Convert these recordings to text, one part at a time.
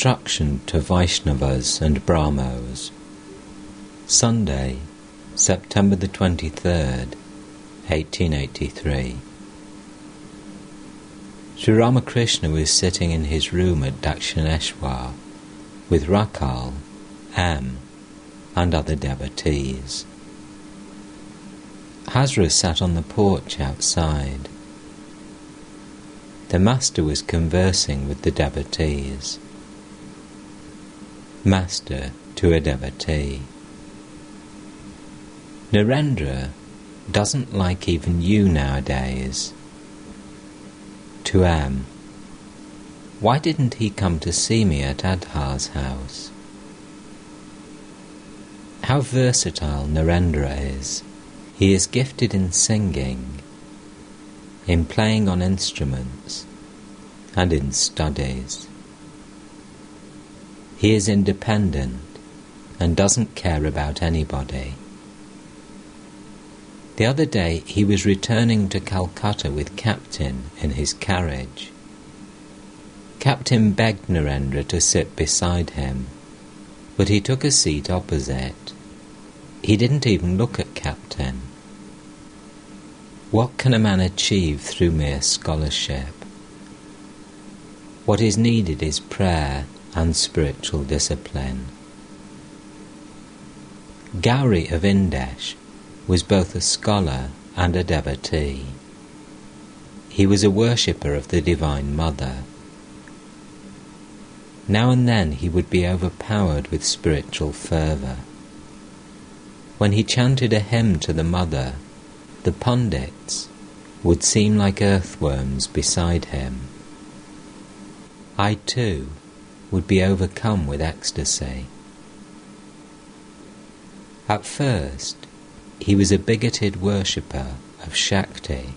Instruction to Vaishnavas and Brahmos. Sunday, September the 23rd, 1883. Sri Ramakrishna was sitting in his room at Dakshineshwar with Rakal, M, and other devotees. Hazra sat on the porch outside. The Master was conversing with the devotees. Master to a devotee: Narendra doesn't like even you nowadays. To M: why didn't he come to see me at Adhar's house? How versatile Narendra is. He is gifted in singing, in playing on instruments, and in studies. He is independent and doesn't care about anybody. The other day he was returning to Calcutta with Captain in his carriage. Captain begged Narendra to sit beside him, but he took a seat opposite. He didn't even look at Captain. What can a man achieve through mere scholarship? What is needed is prayer and spiritual discipline. Gauri of Indesh was both a scholar and a devotee. He was a worshipper of the Divine Mother. Now and then he would be overpowered with spiritual fervour. When he chanted a hymn to the Mother, the Pundits would seem like earthworms beside him. I too would be overcome with ecstasy. At first, he was a bigoted worshipper of Shakti.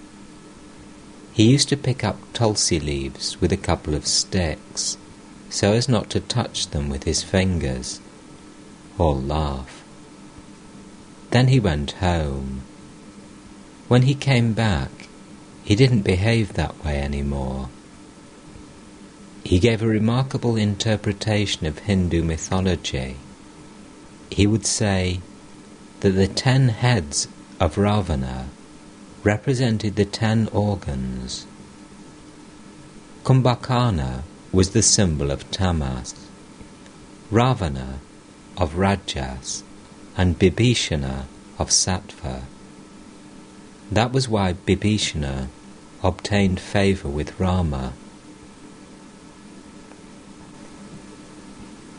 He used to pick up tulsi leaves with a couple of sticks, so as not to touch them with his fingers, or laugh. Then he went home. When he came back, he didn't behave that way anymore. He gave a remarkable interpretation of Hindu mythology. He would say that the 10 heads of Ravana represented the 10 organs. Kumbhakarna was the symbol of Tamas, Ravana of Rajas, and Bibhishana of Sattva. That was why Bibhishana obtained favour with Rama.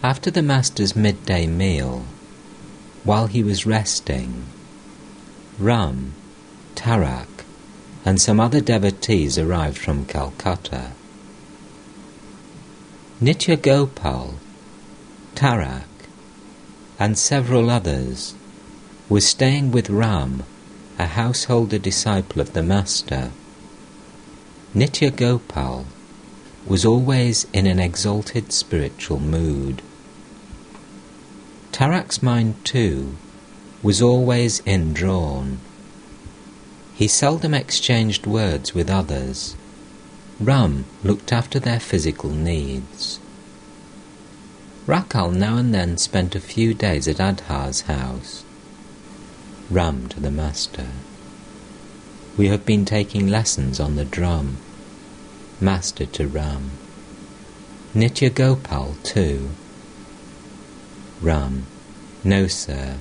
After the Master's midday meal, while he was resting, Ram, Tarak, and some other devotees arrived from Calcutta. Nitya Gopal, Tarak, and several others were staying with Ram, a householder disciple of the Master. Nitya Gopal was always in an exalted spiritual mood. Tarak's mind too was always indrawn. He seldom exchanged words with others. Ram looked after their physical needs. Rakal now and then spent a few days at Adhar's house. Ram to the Master: we have been taking lessons on the drum. Master to Ram: Nitya Gopal too. Ram: no sir,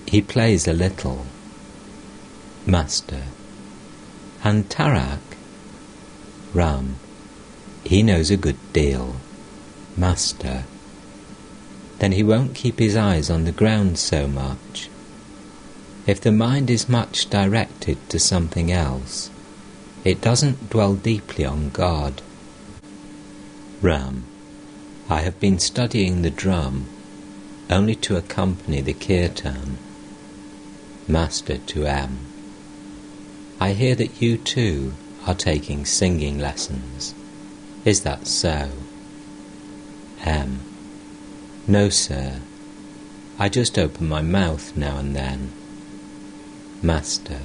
he plays a little. Master: and Tarak? Ram: he knows a good deal. Master: then he won't keep his eyes on the ground so much. If the mind is much directed to something else, it doesn't dwell deeply on God. Ram: I have been studying the drum only to accompany the kirtan. Master to M: I hear that you too are taking singing lessons. Is that so? M: no sir, I just open my mouth now and then. Master: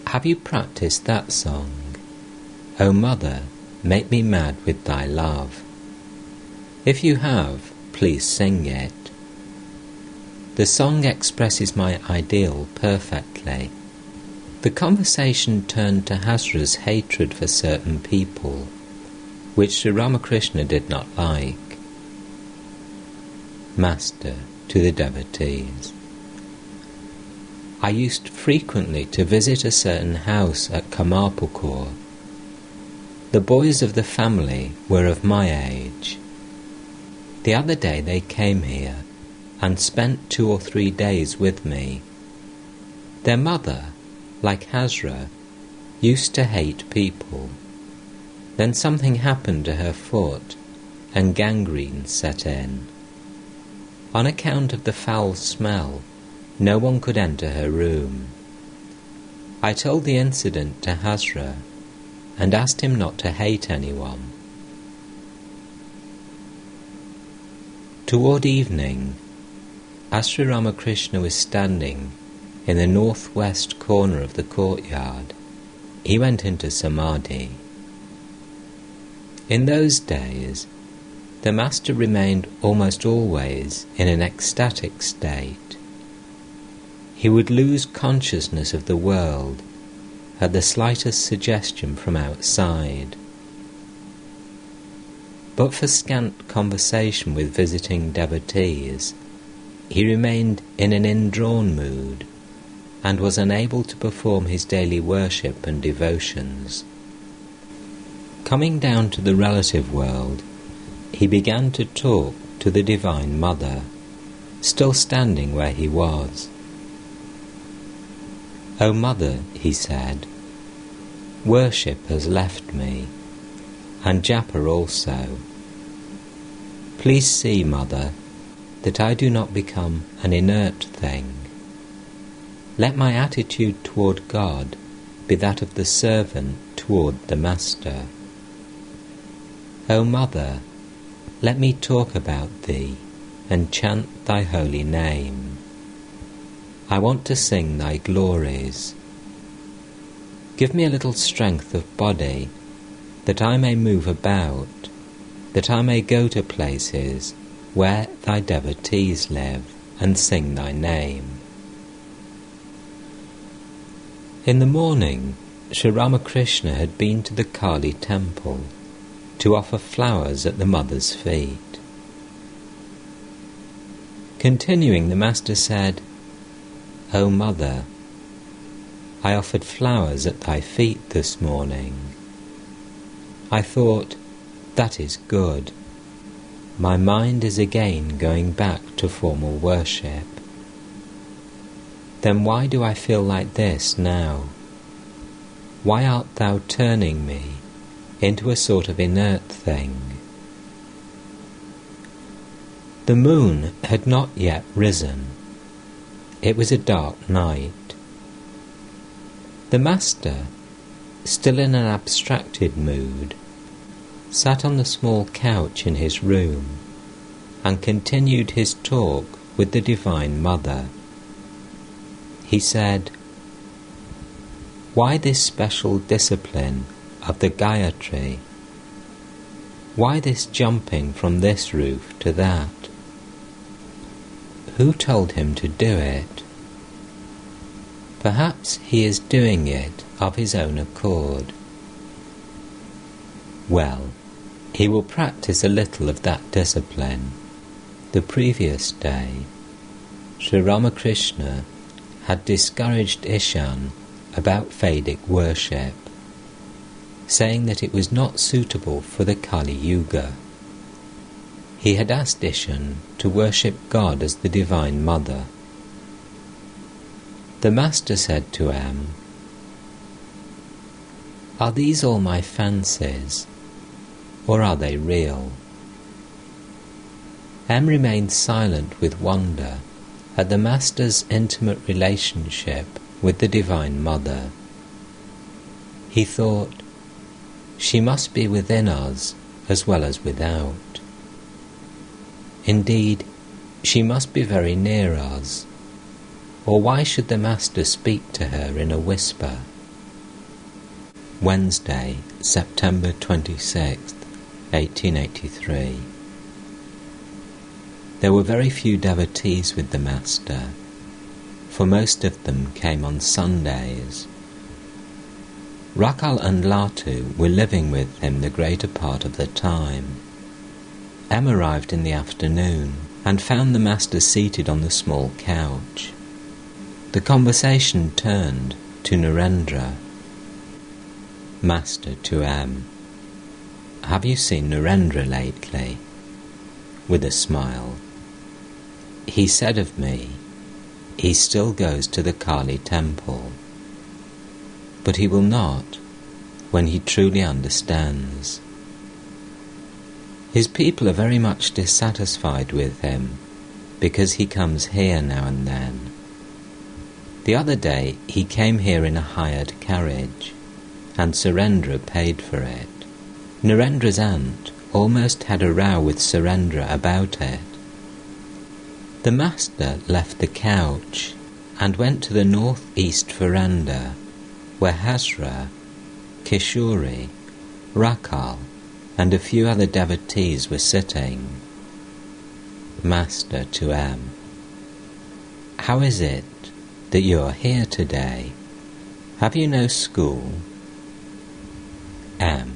have you practiced that song? O Mother, make me mad with thy love. If you have, please sing it. The song expresses my ideal perfectly. The conversation turned to Hasra's hatred for certain people, which Sri Ramakrishna did not like. Master, to the devotees. I used frequently to visit a certain house at Kamarpukur. The boys of the family were of my age. The other day they came here and spent 2 or 3 days with me. Their mother, like Hasra, used to hate people. Then something happened to her foot and gangrene set in. On account of the foul smell, no one could enter her room. I told the incident to Hasra and asked him not to hate anyone. Toward evening, as Sri Ramakrishna was standing in the northwest corner of the courtyard, he went into Samadhi. In those days, the Master remained almost always in an ecstatic state. He would lose consciousness of the world at the slightest suggestion from outside. But for scant conversation with visiting devotees, he remained in an indrawn mood and was unable to perform his daily worship and devotions. Coming down to the relative world, he began to talk to the Divine Mother, still standing where he was. "O Mother," he said, "worship has left me, and japa also. Please see, Mother, that I do not become an inert thing. Let my attitude toward God be that of the servant toward the Master. O Mother, let me talk about Thee and chant Thy holy name. I want to sing Thy glories. Give me a little strength of body, that I may move about, that I may go to places where Thy devotees live and sing Thy name." In the morning, Sri Ramakrishna had been to the Kali temple to offer flowers at the Mother's feet. Continuing, the Master said, "O Mother, I offered flowers at thy feet this morning. I thought, that is good. My mind is again going back to formal worship. Then why do I feel like this now? Why art thou turning me into a sort of inert thing?" The moon had not yet risen. It was a dark night. The Master, still in an abstracted mood, sat on the small couch in his room and continued his talk with the Divine Mother. He said, "Why this special discipline of the Gayatri? Why this jumping from this roof to that? Who told him to do it? Perhaps he is doing it of his own accord. Well, he will practice a little of that discipline. The previous day, Sri Ramakrishna had discouraged Ishan about Vedic worship, saying that it was not suitable for the Kali Yuga. He had asked Ishan to worship God as the Divine Mother. The Master said to M, "Are these all my fancies, or are they real?" M remained silent with wonder at the Master's intimate relationship with the Divine Mother. He thought, she must be within us as well as without. Indeed, she must be very near us, or why should the Master speak to her in a whisper? Wednesday, September 26th, 1883. There were very few devotees with the Master, for most of them came on Sundays. Rakal and Latu were living with him the greater part of the time. Em arrived in the afternoon and found the Master seated on the small couch. The conversation turned to Narendra. Master to Em, have you seen Narendra lately? With a smile. He said of me, he still goes to the Kali temple, but he will not when he truly understands. His people are very much dissatisfied with him because he comes here now and then. The other day he came here in a hired carriage, and Surendra paid for it. Narendra's aunt almost had a row with Surendra about it. The Master left the couch and went to the northeast veranda, where Hasra, Kishori, Rakal, and a few other devotees were sitting. Master to Em, how is it that you are here today? Have you no school? Em,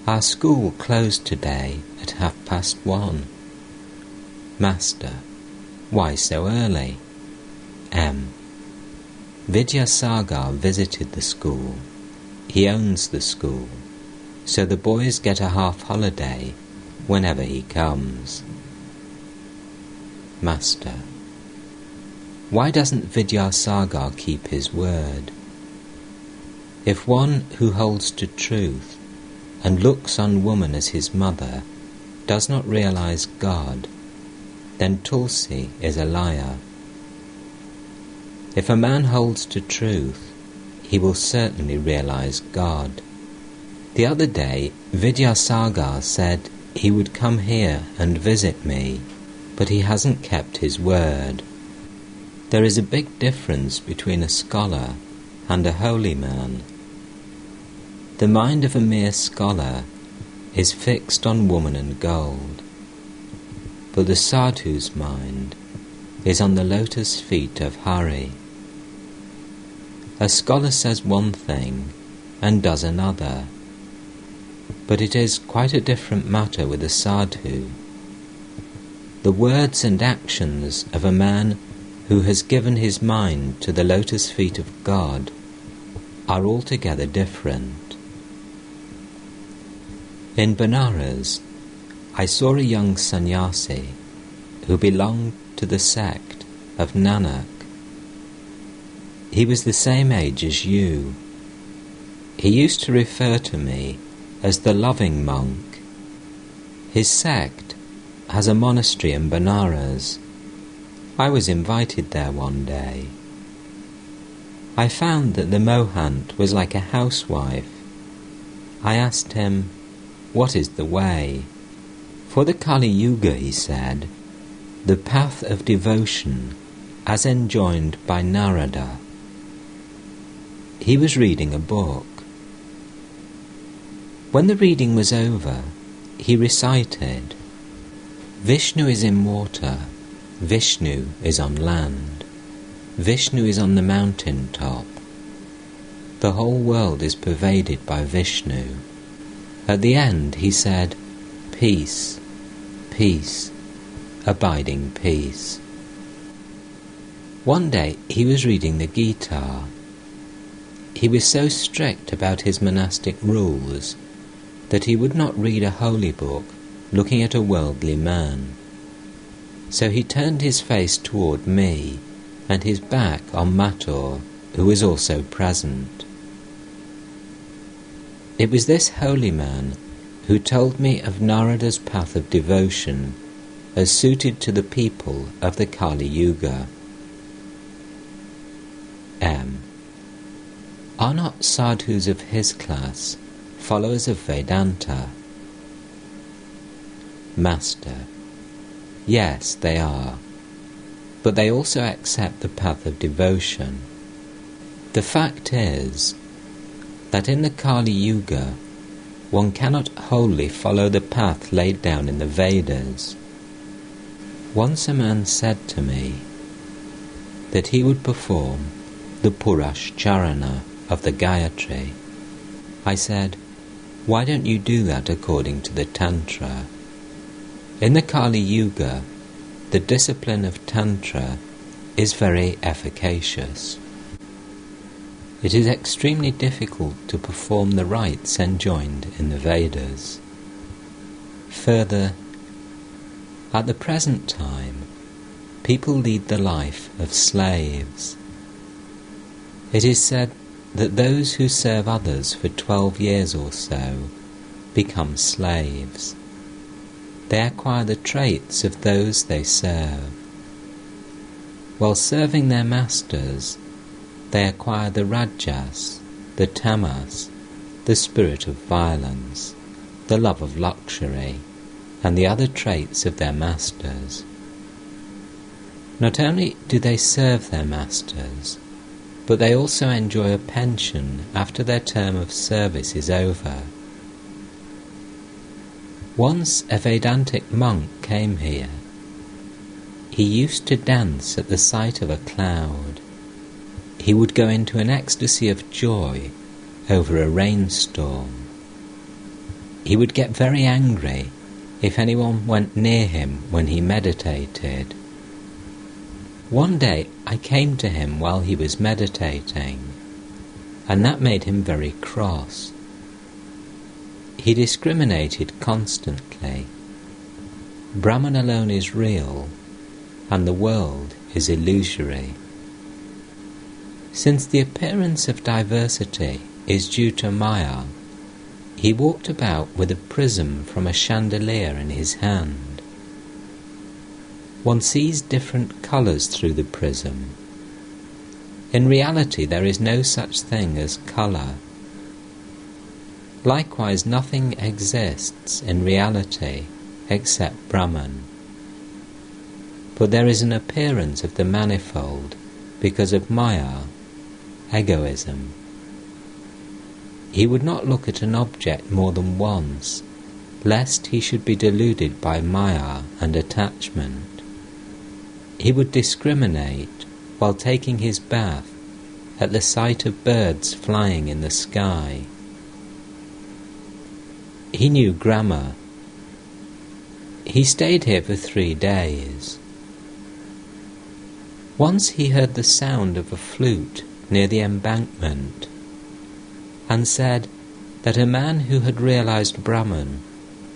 our school closed today at 1:30. Master, why so early? Em, Vidyasagar visited the school. He owns the school, so the boys get a half holiday whenever he comes. Master, why doesn't Vidyasagar keep his word? If one who holds to truth and looks on woman as his mother does not realize God, then Tulsi is a liar. If a man holds to truth, he will certainly realize God. The other day, Vidyasagar said he would come here and visit me, but he hasn't kept his word. There is a big difference between a scholar and a holy man. The mind of a mere scholar is fixed on woman and gold, but the sadhu's mind is on the lotus feet of Hari. A scholar says one thing and does another, but it is quite a different matter with a sadhu. The words and actions of a man who has given his mind to the lotus feet of God are altogether different. In Benares, I saw a young sannyasi who belonged to the sect of Nanak. He was the same age as you. He used to refer to me as the loving monk. His sect has a monastery in Benares. I was invited there one day. I found that the mohant was like a housewife. I asked him, what is the way? For the Kali Yuga, he said, the path of devotion as enjoined by Narada. He was reading a book. When the reading was over, he recited, Vishnu is in water, Vishnu is on land, Vishnu is on the mountain top. The whole world is pervaded by Vishnu. At the end he said, peace, peace, abiding peace. One day he was reading the Gita. He was so strict about his monastic rules that he would not read a holy book looking at a worldly man. So he turned his face toward me and his back on Mathur, who was also present. It was this holy man who told me of Narada's path of devotion as suited to the people of the Kali Yuga. M. Are not sadhus of his class followers of Vedanta? Master. Yes, they are, but they also accept the path of devotion. The fact is that in the Kali Yuga one cannot wholly follow the path laid down in the Vedas. Once a man said to me that he would perform the Purush Charana of the Gayatri. I said, why don't you do that according to the Tantra? In the Kali Yuga, the discipline of Tantra is very efficacious. It is extremely difficult to perform the rites enjoined in the Vedas. Further, at the present time, people lead the life of slaves. It is said that those who serve others for 12 years or so become slaves. They acquire the traits of those they serve. While serving their masters, they acquire the rajas, the tamas, the spirit of violence, the love of luxury, and the other traits of their masters. Not only do they serve their masters, but they also enjoy a pension after their term of service is over. Once a Vedantic monk came here. He used to dance at the sight of a cloud. He would go into an ecstasy of joy over a rainstorm. He would get very angry if anyone went near him when he meditated. One day I came to him while he was meditating, and that made him very cross. He discriminated constantly. Brahman alone is real, and the world is illusory. Since the appearance of diversity is due to Maya, he walked about with a prism from a chandelier in his hand. One sees different colours through the prism. In reality, there is no such thing as colour. Likewise, nothing exists in reality except Brahman. But there is an appearance of the manifold because of Maya, egoism. He would not look at an object more than once, lest he should be deluded by Maya and attachment. He would discriminate while taking his bath at the sight of birds flying in the sky. He knew grammar. He stayed here for 3 days. Once he heard the sound of a flute near the embankment, and said that a man who had realized Brahman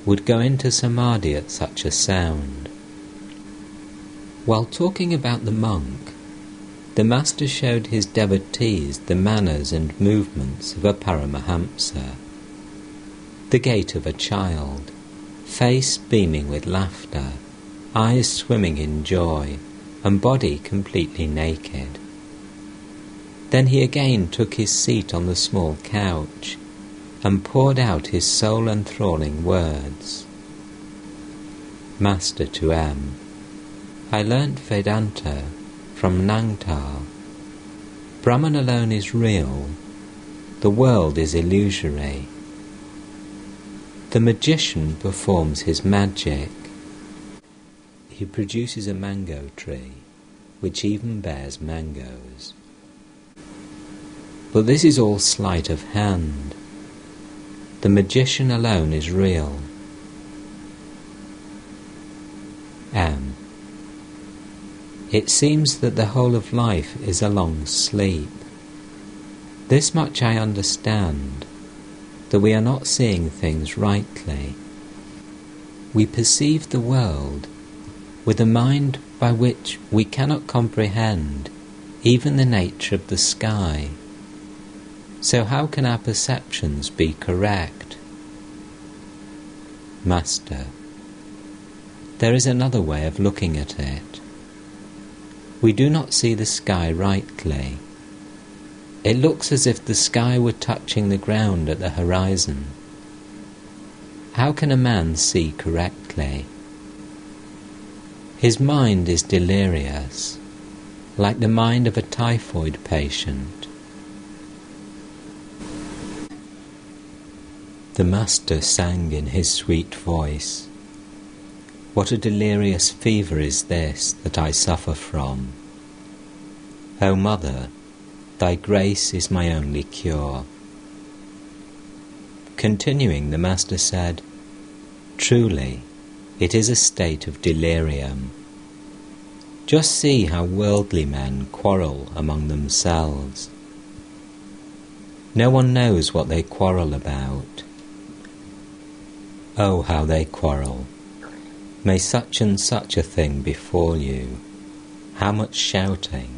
would go into Samadhi at such a sound. While talking about the monk, the master showed his devotees the manners and movements of a Paramahamsa. The gait of a child, face beaming with laughter, eyes swimming in joy, and body completely naked. Then he again took his seat on the small couch and poured out his soul-enthralling words. Master to M. I learnt Vedanta from Nangtal. Brahman alone is real. The world is illusory. The magician performs his magic. He produces a mango tree, which even bears mangoes. But this is all sleight of hand. The magician alone is real. M. It seems that the whole of life is a long sleep. This much I understand, that we are not seeing things rightly. We perceive the world with a mind by which we cannot comprehend even the nature of the sky. So how can our perceptions be correct? Master, there is another way of looking at it. We do not see the sky rightly. It looks as if the sky were touching the ground at the horizon. How can a man see correctly? His mind is delirious, like the mind of a typhoid patient. The master sang in his sweet voice, What a delirious fever is this that I suffer from. O Mother, thy grace is my only cure. Continuing, the Master said, Truly, it is a state of delirium. Just see how worldly men quarrel among themselves. No one knows what they quarrel about. Oh, how they quarrel! May such and such a thing befall you. How much shouting,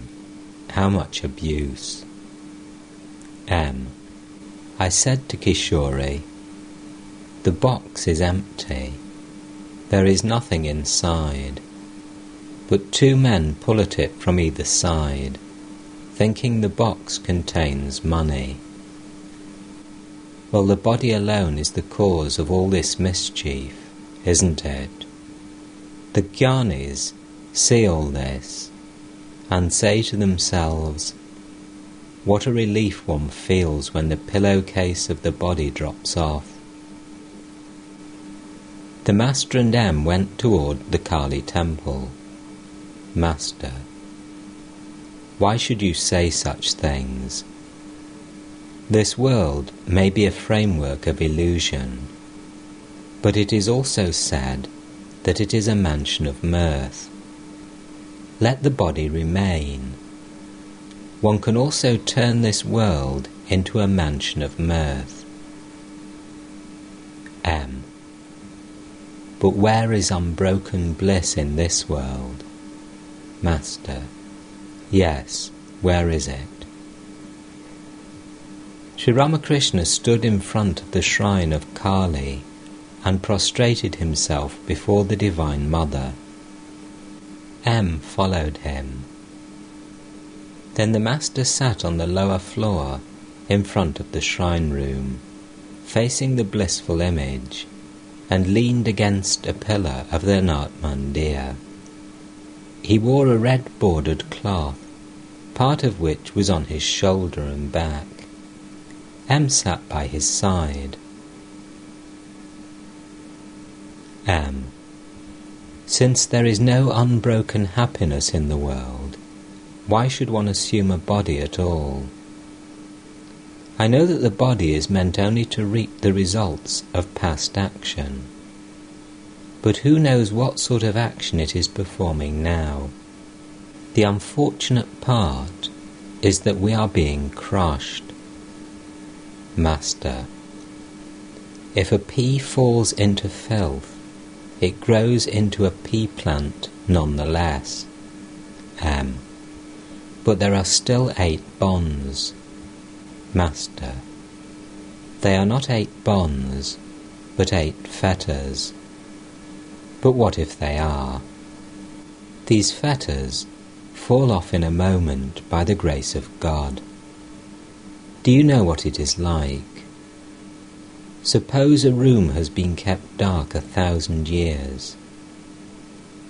how much abuse. I said to Kishori, the box is empty. There is nothing inside. But two men pull at it from either side, thinking the box contains money. Well, the body alone is the cause of all this mischief, isn't it? The Jnanis see all this and say to themselves, what a relief one feels when the pillowcase of the body drops off. The Master and M went toward the Kali temple. Master, why should you say such things? This world may be a framework of illusion, but it is also said that it is a mansion of mirth. Let the body remain. One can also turn this world into a mansion of mirth. M. But where is unbroken bliss in this world? Master. Yes, where is it? Sri Ramakrishna stood in front of the shrine of Kali and prostrated himself before the Divine Mother. M followed him. Then the Master sat on the lower floor in front of the shrine room, facing the blissful image, and leaned against a pillar of the Nath Mandir. He wore a red bordered cloth, part of which was on his shoulder and back. M sat by his side. M. Since there is no unbroken happiness in the world, why should one assume a body at all? I know that the body is meant only to reap the results of past action. But who knows what sort of action it is performing now? The unfortunate part is that we are being crushed. Master, if a pea falls into filth, it grows into a pea plant nonetheless. M. But there are still 8 bonds. Master, they are not 8 bonds, but 8 fetters. But what if they are? These fetters fall off in a moment by the grace of God. Do you know what it is like? Suppose a room has been kept dark 1,000 years.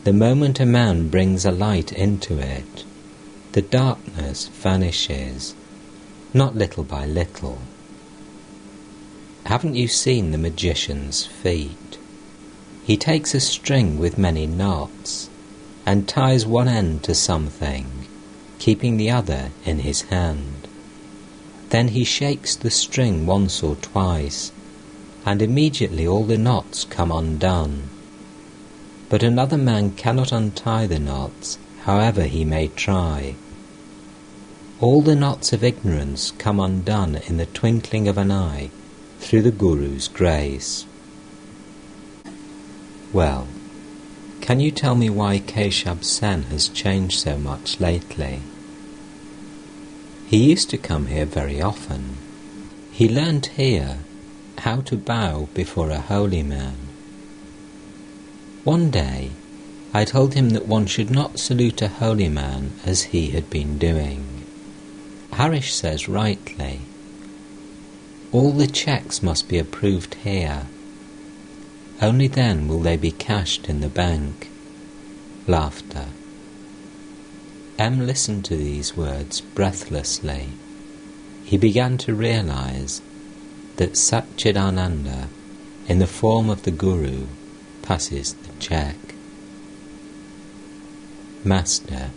The moment a man brings a light into it, the darkness vanishes, not little by little. Haven't you seen the magician's feet? He takes a string with many knots and ties one end to something, keeping the other in his hand. Then he shakes the string once or twice, and immediately all the knots come undone. But another man cannot untie the knots, however he may try. All the knots of ignorance come undone in the twinkling of an eye, through the Guru's grace. Well, can you tell me why Keshab Sen has changed so much lately? He used to come here very often. He learnt here how to bow before a holy man. One day, I told him that one should not salute a holy man as he had been doing. Harish says rightly, all the checks must be approved here. Only then will they be cashed in the bank. Laughter. M listened to these words breathlessly. He began to realize that Satchidananda, in the form of the Guru, passes the check. Master,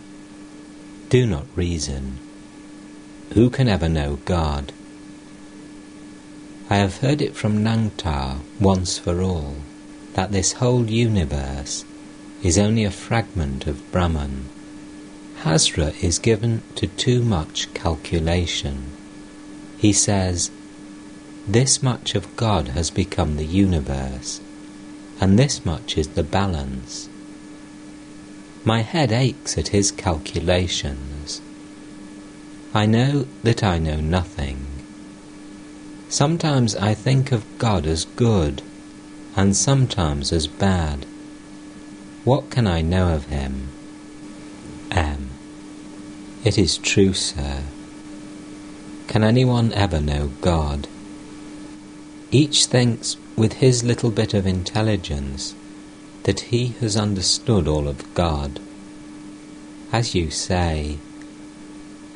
do not reason. Who can ever know God? I have heard it from Nangtar once for all, that this whole universe is only a fragment of Brahman. Hasra is given to too much calculation. He says, this much of God has become the universe, and this much is the balance. My head aches at his calculations. I know that I know nothing. Sometimes I think of God as good, and sometimes as bad. What can I know of him? M. It is true, sir. Can anyone ever know God? Each thinks with his little bit of intelligence that he has understood all of God. As you say,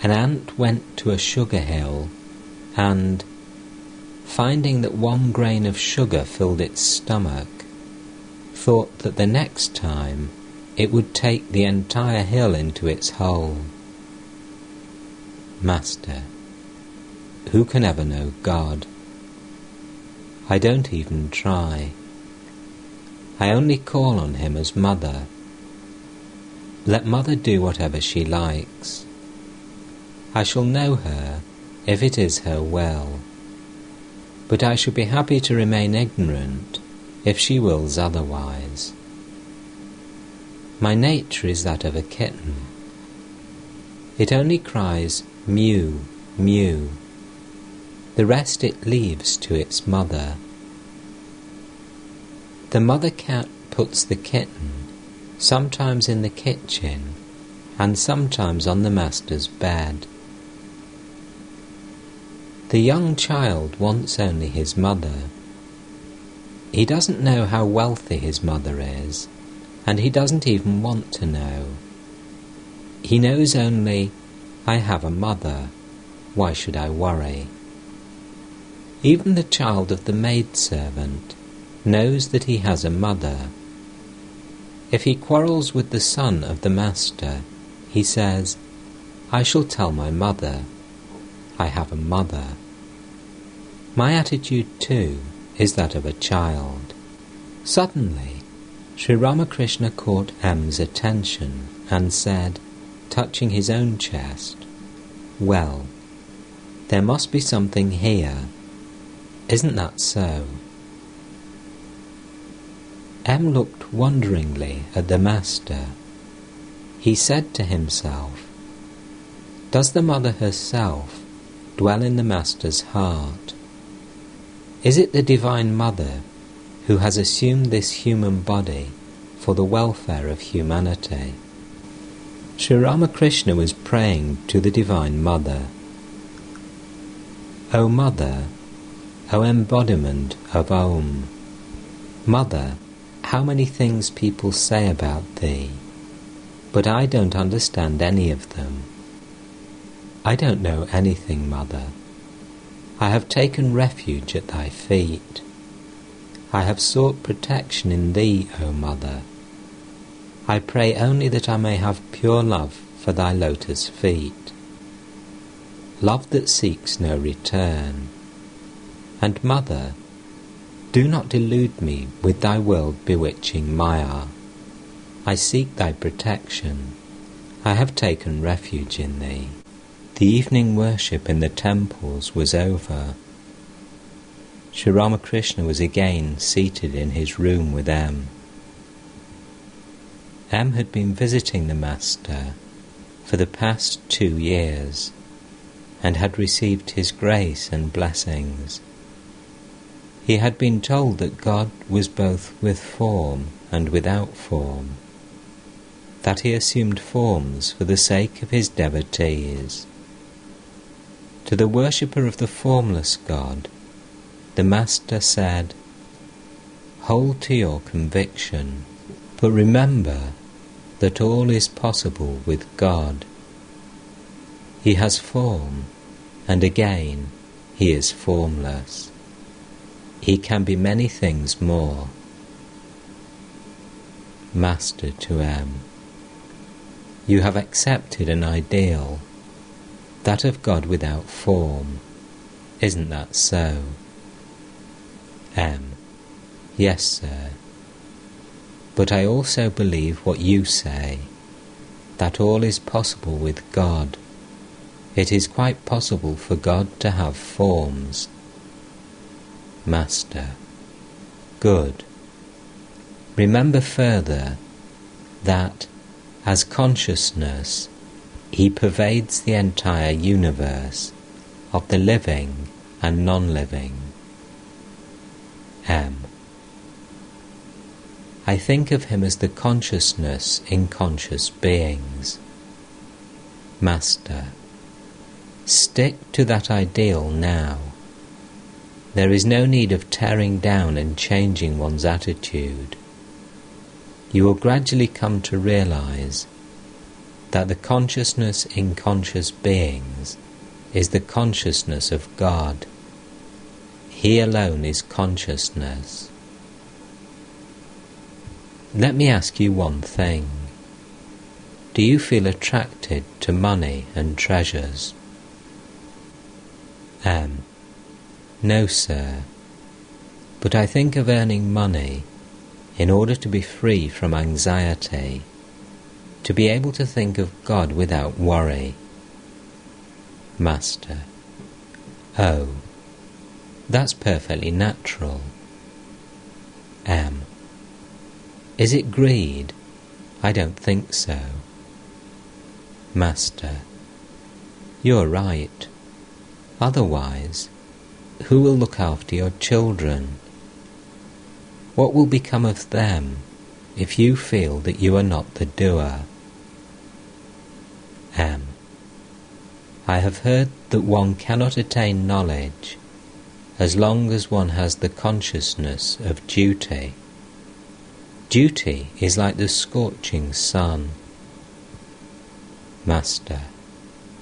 an ant went to a sugar hill and, finding that 1 grain of sugar filled its stomach, thought that the next time it would take the entire hill into its hole. Master, who can ever know God? I don't even try. I only call on him as Mother. Let Mother do whatever she likes. I shall know her if it is her will, but I shall be happy to remain ignorant if she wills otherwise. My nature is that of a kitten. It only cries mew, mew. The rest it leaves to its mother. The mother cat puts the kitten sometimes in the kitchen and sometimes on the master's bed. The young child wants only his mother. He doesn't know how wealthy his mother is, and he doesn't even want to know. He knows only, I have a mother, why should I worry? Even the child of the maidservant knows that he has a mother. If he quarrels with the son of the master, he says, I shall tell my mother. I have a mother. My attitude too is that of a child. Suddenly, Sri Ramakrishna caught M's attention and said, touching his own chest, well, there must be something here. Isn't that so? M looked wonderingly at the master. He said to himself, does the mother herself dwell in the master's heart? Is it the Divine Mother who has assumed this human body for the welfare of humanity? Sri Ramakrishna was praying to the Divine Mother. O Mother, O embodiment of Om, Mother, how many things people say about thee, but I don't understand any of them. I don't know anything, Mother. I have taken refuge at thy feet. I have sought protection in thee, O Mother. I pray only that I may have pure love for thy lotus feet, love that seeks no return. And Mother, do not delude me with thy world-bewitching Maya. I seek thy protection. I have taken refuge in thee. The evening worship in the temples was over. Sri Ramakrishna was again seated in his room with M. M had been visiting the Master for the past 2 years and had received his grace and blessings. He had been told that God was both with form and without form, that he assumed forms for the sake of his devotees. To the worshipper of the Formless God, the Master said, hold to your conviction, but remember that all is possible with God. He has form, and again he is formless. He can be many things more. Master to M. You have accepted an ideal, that of God without form. Isn't that so? M. Yes, sir. But I also believe what you say, that all is possible with God. It is quite possible for God to have forms. Master. Good. Remember further that, as consciousness, he pervades the entire universe of the living and non-living. M. I think of him as the consciousness in conscious beings. Master. Stick to that ideal now. There is no need of tearing down and changing one's attitude. You will gradually come to realize that the consciousness in conscious beings is the consciousness of God. He alone is consciousness. Let me ask you one thing. Do you feel attracted to money and treasures? M. No, sir. But I think of earning money in order to be free from anxiety, to be able to think of God without worry. Master. Oh, that's perfectly natural. M. Is it greed? I don't think so. Master. You're right. Otherwise, who will look after your children? What will become of them if you feel that you are not the doer? M. I have heard that one cannot attain knowledge as long as one has the consciousness of duty. Duty is like the scorching sun. Master,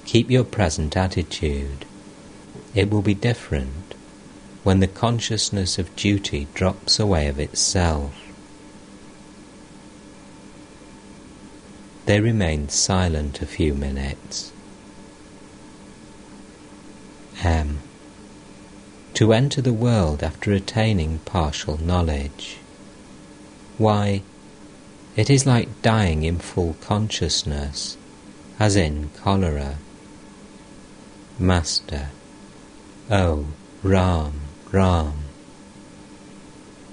keep your present attitude. It will be different when the consciousness of duty drops away of itself. They remained silent a few minutes. M. To enter the world after attaining partial knowledge. Why, it is like dying in full consciousness, as in cholera. Master. Oh, Ram, Ram.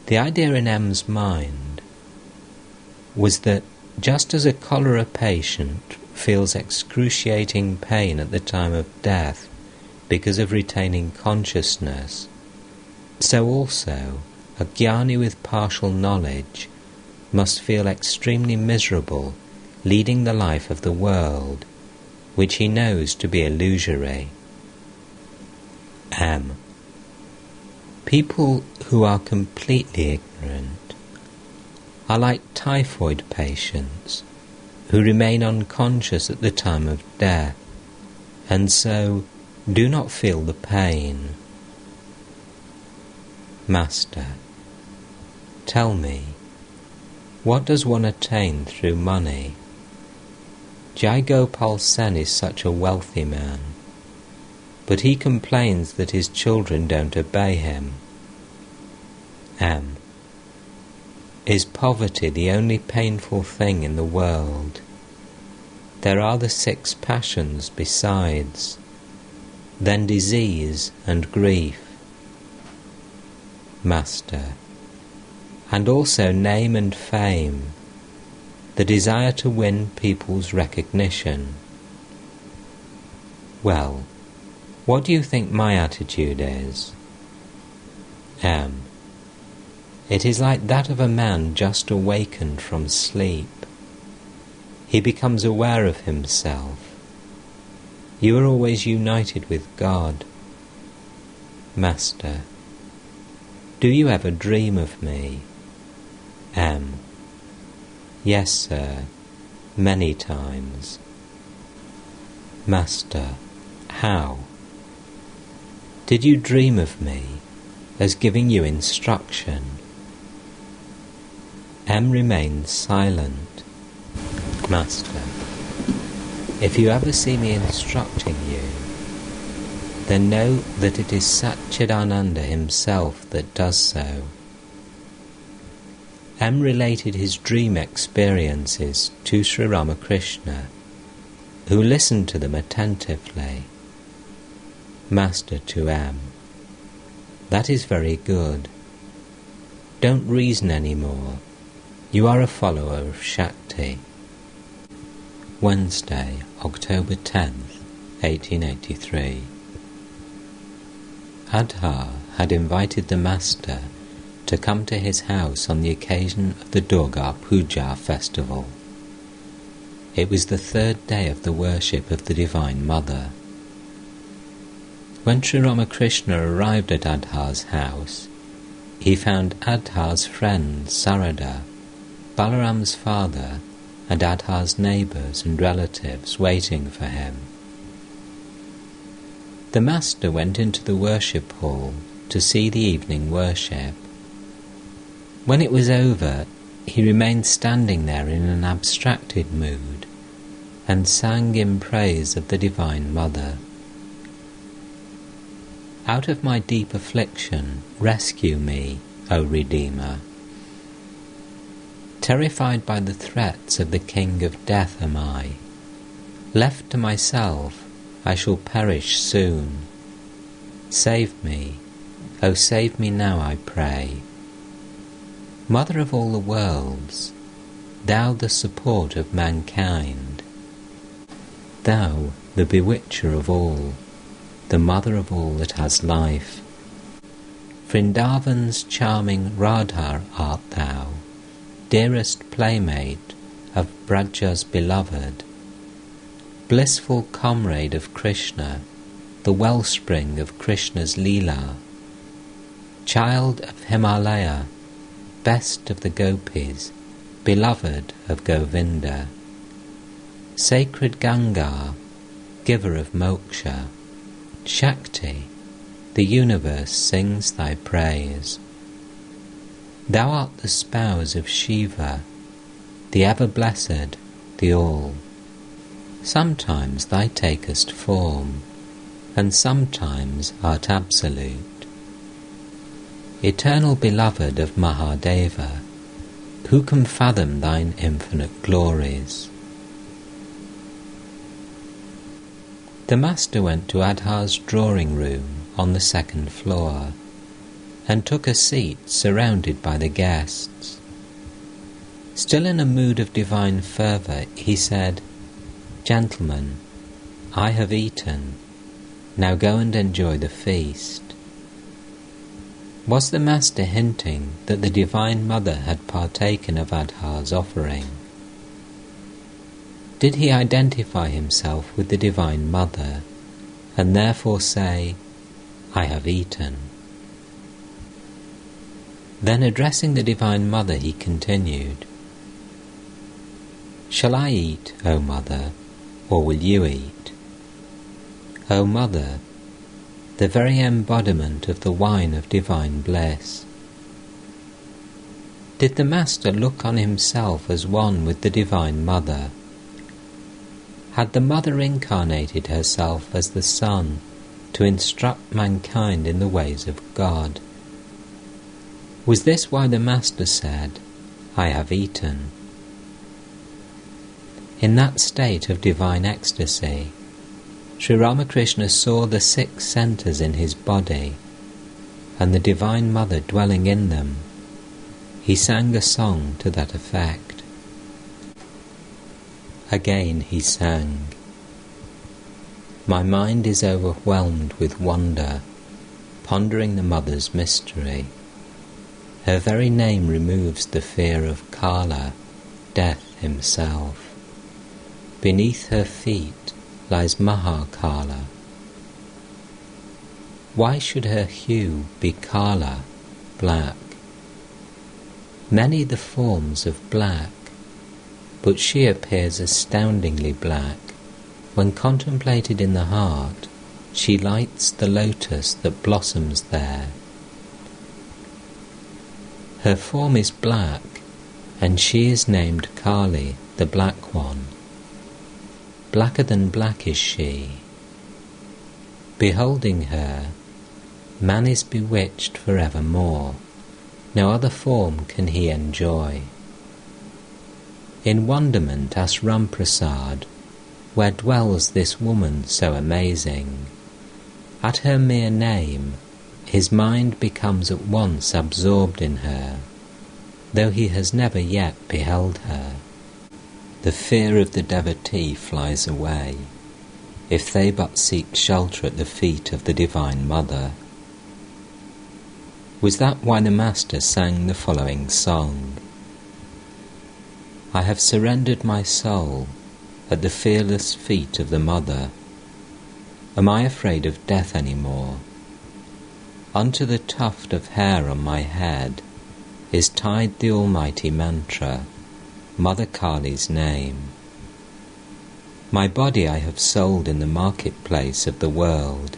The idea in M's mind was that just as a cholera patient feels excruciating pain at the time of death because of retaining consciousness, so also a jnani with partial knowledge must feel extremely miserable leading the life of the world, which he knows to be illusory. M. People who are completely ignorant are like typhoid patients who remain unconscious at the time of death, and so do not feel the pain. Master, tell me, what does one attain through money? Jai Gopal Sen is such a wealthy man, but he complains that his children don't obey him. M. Is poverty the only painful thing in the world? There are the 6 passions besides, then disease and grief. Master. And also name and fame, the desire to win people's recognition. Well, what do you think my attitude is? M. It is like that of a man just awakened from sleep. He becomes aware of himself. You are always united with God. Master, do you ever dream of me? M. Yes, sir, many times. Master, how? Did you dream of me as giving you instruction? M remained silent. Master, If you ever see me instructing you, then know that it is Satchidananda himself that does so. M related his dream experiences to Sri Ramakrishna, who listened to them attentively. Master to M: that is very good. Don't reason any more. You are a follower of Shakti. Wednesday, October 10th, 1883. Adhar had invited the Master to come to his house on the occasion of the Durga Puja festival. It was the third day of the worship of the Divine Mother. When Sri Ramakrishna arrived at Adhar's house, he found Adhar's friend Sarada, Balaram's father, and Adhar's neighbours and relatives waiting for him. The Master went into the worship hall to see the evening worship. When it was over, he remained standing there in an abstracted mood and sang in praise of the Divine Mother. Out of my deep affliction, rescue me, O Redeemer. Terrified by the threats of the King of Death am I. Left to myself, I shall perish soon. Save me, O save me now, I pray. Mother of all the worlds, thou the support of mankind, thou the bewitcher of all, the mother of all that has life. Vrindavan's charming Radha art thou, dearest playmate of Braja's beloved, blissful comrade of Krishna, the wellspring of Krishna's Leela, child of Himalaya, best of the gopis, beloved of Govinda, sacred Ganga, giver of moksha, Shakti, the universe sings thy praise. Thou art the spouse of Shiva, the ever-blessed, the all. Sometimes thou takest form, and sometimes art absolute. Eternal beloved of Mahadeva, who can fathom thine infinite glories? The Master went to Adhar's drawing room on the second floor, and took a seat surrounded by the guests. Still in a mood of divine fervour, he said, "Gentlemen, I have eaten. Now go and enjoy the feast." Was the Master hinting that the Divine Mother had partaken of Adhar's offering? Did he identify himself with the Divine Mother, and therefore say, "I have eaten"? Then addressing the Divine Mother, he continued, "Shall I eat, O Mother, or will you eat? O Mother, the very embodiment of the wine of divine bliss." Did the Master look on himself as one with the Divine Mother? Had the Mother incarnated herself as the Son to instruct mankind in the ways of God? Was this why the Master said, "I have eaten"? In that state of divine ecstasy, Sri Ramakrishna saw the 6 centres in his body, and the Divine Mother dwelling in them. He sang a song to that effect. Again he sang, "My mind is overwhelmed with wonder, pondering the Mother's mystery. Her very name removes the fear of Kala, death himself. Beneath her feet lies Mahakala. Why should her hue be Kala, black? Many the forms of black, but she appears astoundingly black. When contemplated in the heart, she lights the lotus that blossoms there. Her form is black, and she is named Kali, the Black One. blacker than black is she. Beholding her, man is bewitched for evermore, no other form can he enjoy. In wonderment asks Ramprasad, where dwells this woman so amazing? At her mere name, his mind becomes at once absorbed in her, though he has never yet beheld her. The fear of the devotee flies away, if they but seek shelter at the feet of the Divine Mother. Was that why the Master sang the following song? I have surrendered my soul at the fearless feet of the Mother. Am I afraid of death any more? Unto the tuft of hair on my head is tied the almighty mantra, Mother Kali's name. My body I have sold in the marketplace of the world,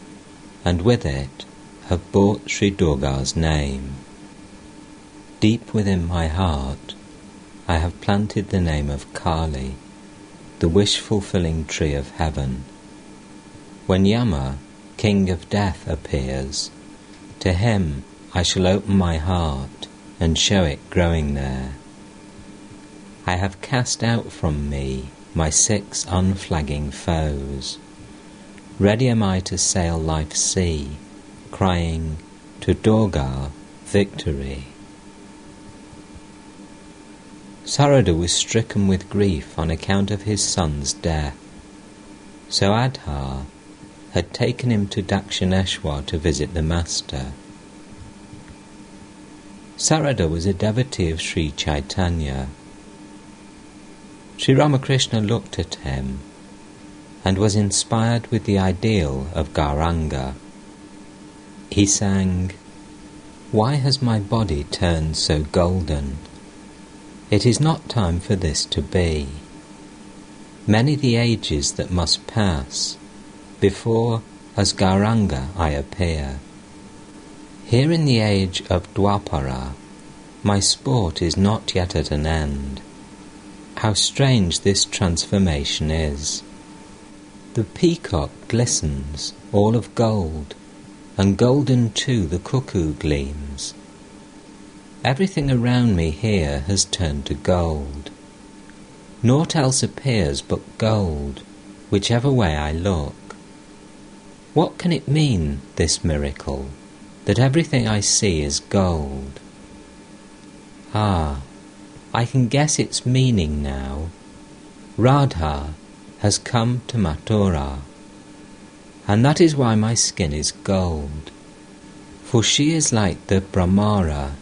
and with it have bought Sri Durga's name. Deep within my heart I have planted the name of Kali, the wish-fulfilling tree of heaven. When Yama, king of death, appears, to him I shall open my heart and show it growing there. I have cast out from me my 6 unflagging foes. Ready am I to sail life's sea, crying, to Durga, victory. Sarada was stricken with grief on account of his son's death. So Adhar had taken him to Dakshineshwar to visit the Master. Sarada was a devotee of Sri Chaitanya. Sri Ramakrishna looked at him and was inspired with the ideal of Gouranga. He sang, "Why has my body turned so golden? It is not time for this to be. Many the ages that must pass before as Gouranga I appear. Here in the age of Dwapara, my sport is not yet at an end. How strange this transformation is. The peacock glistens, all of gold, and golden too the cuckoo gleams. Everything around me here has turned to gold. Naught else appears but gold, whichever way I look. What can it mean, this miracle, that everything I see is gold? Ah, I can guess its meaning now. Radha has come to Mathura, and that is why my skin is gold. For she is like the Brahmara,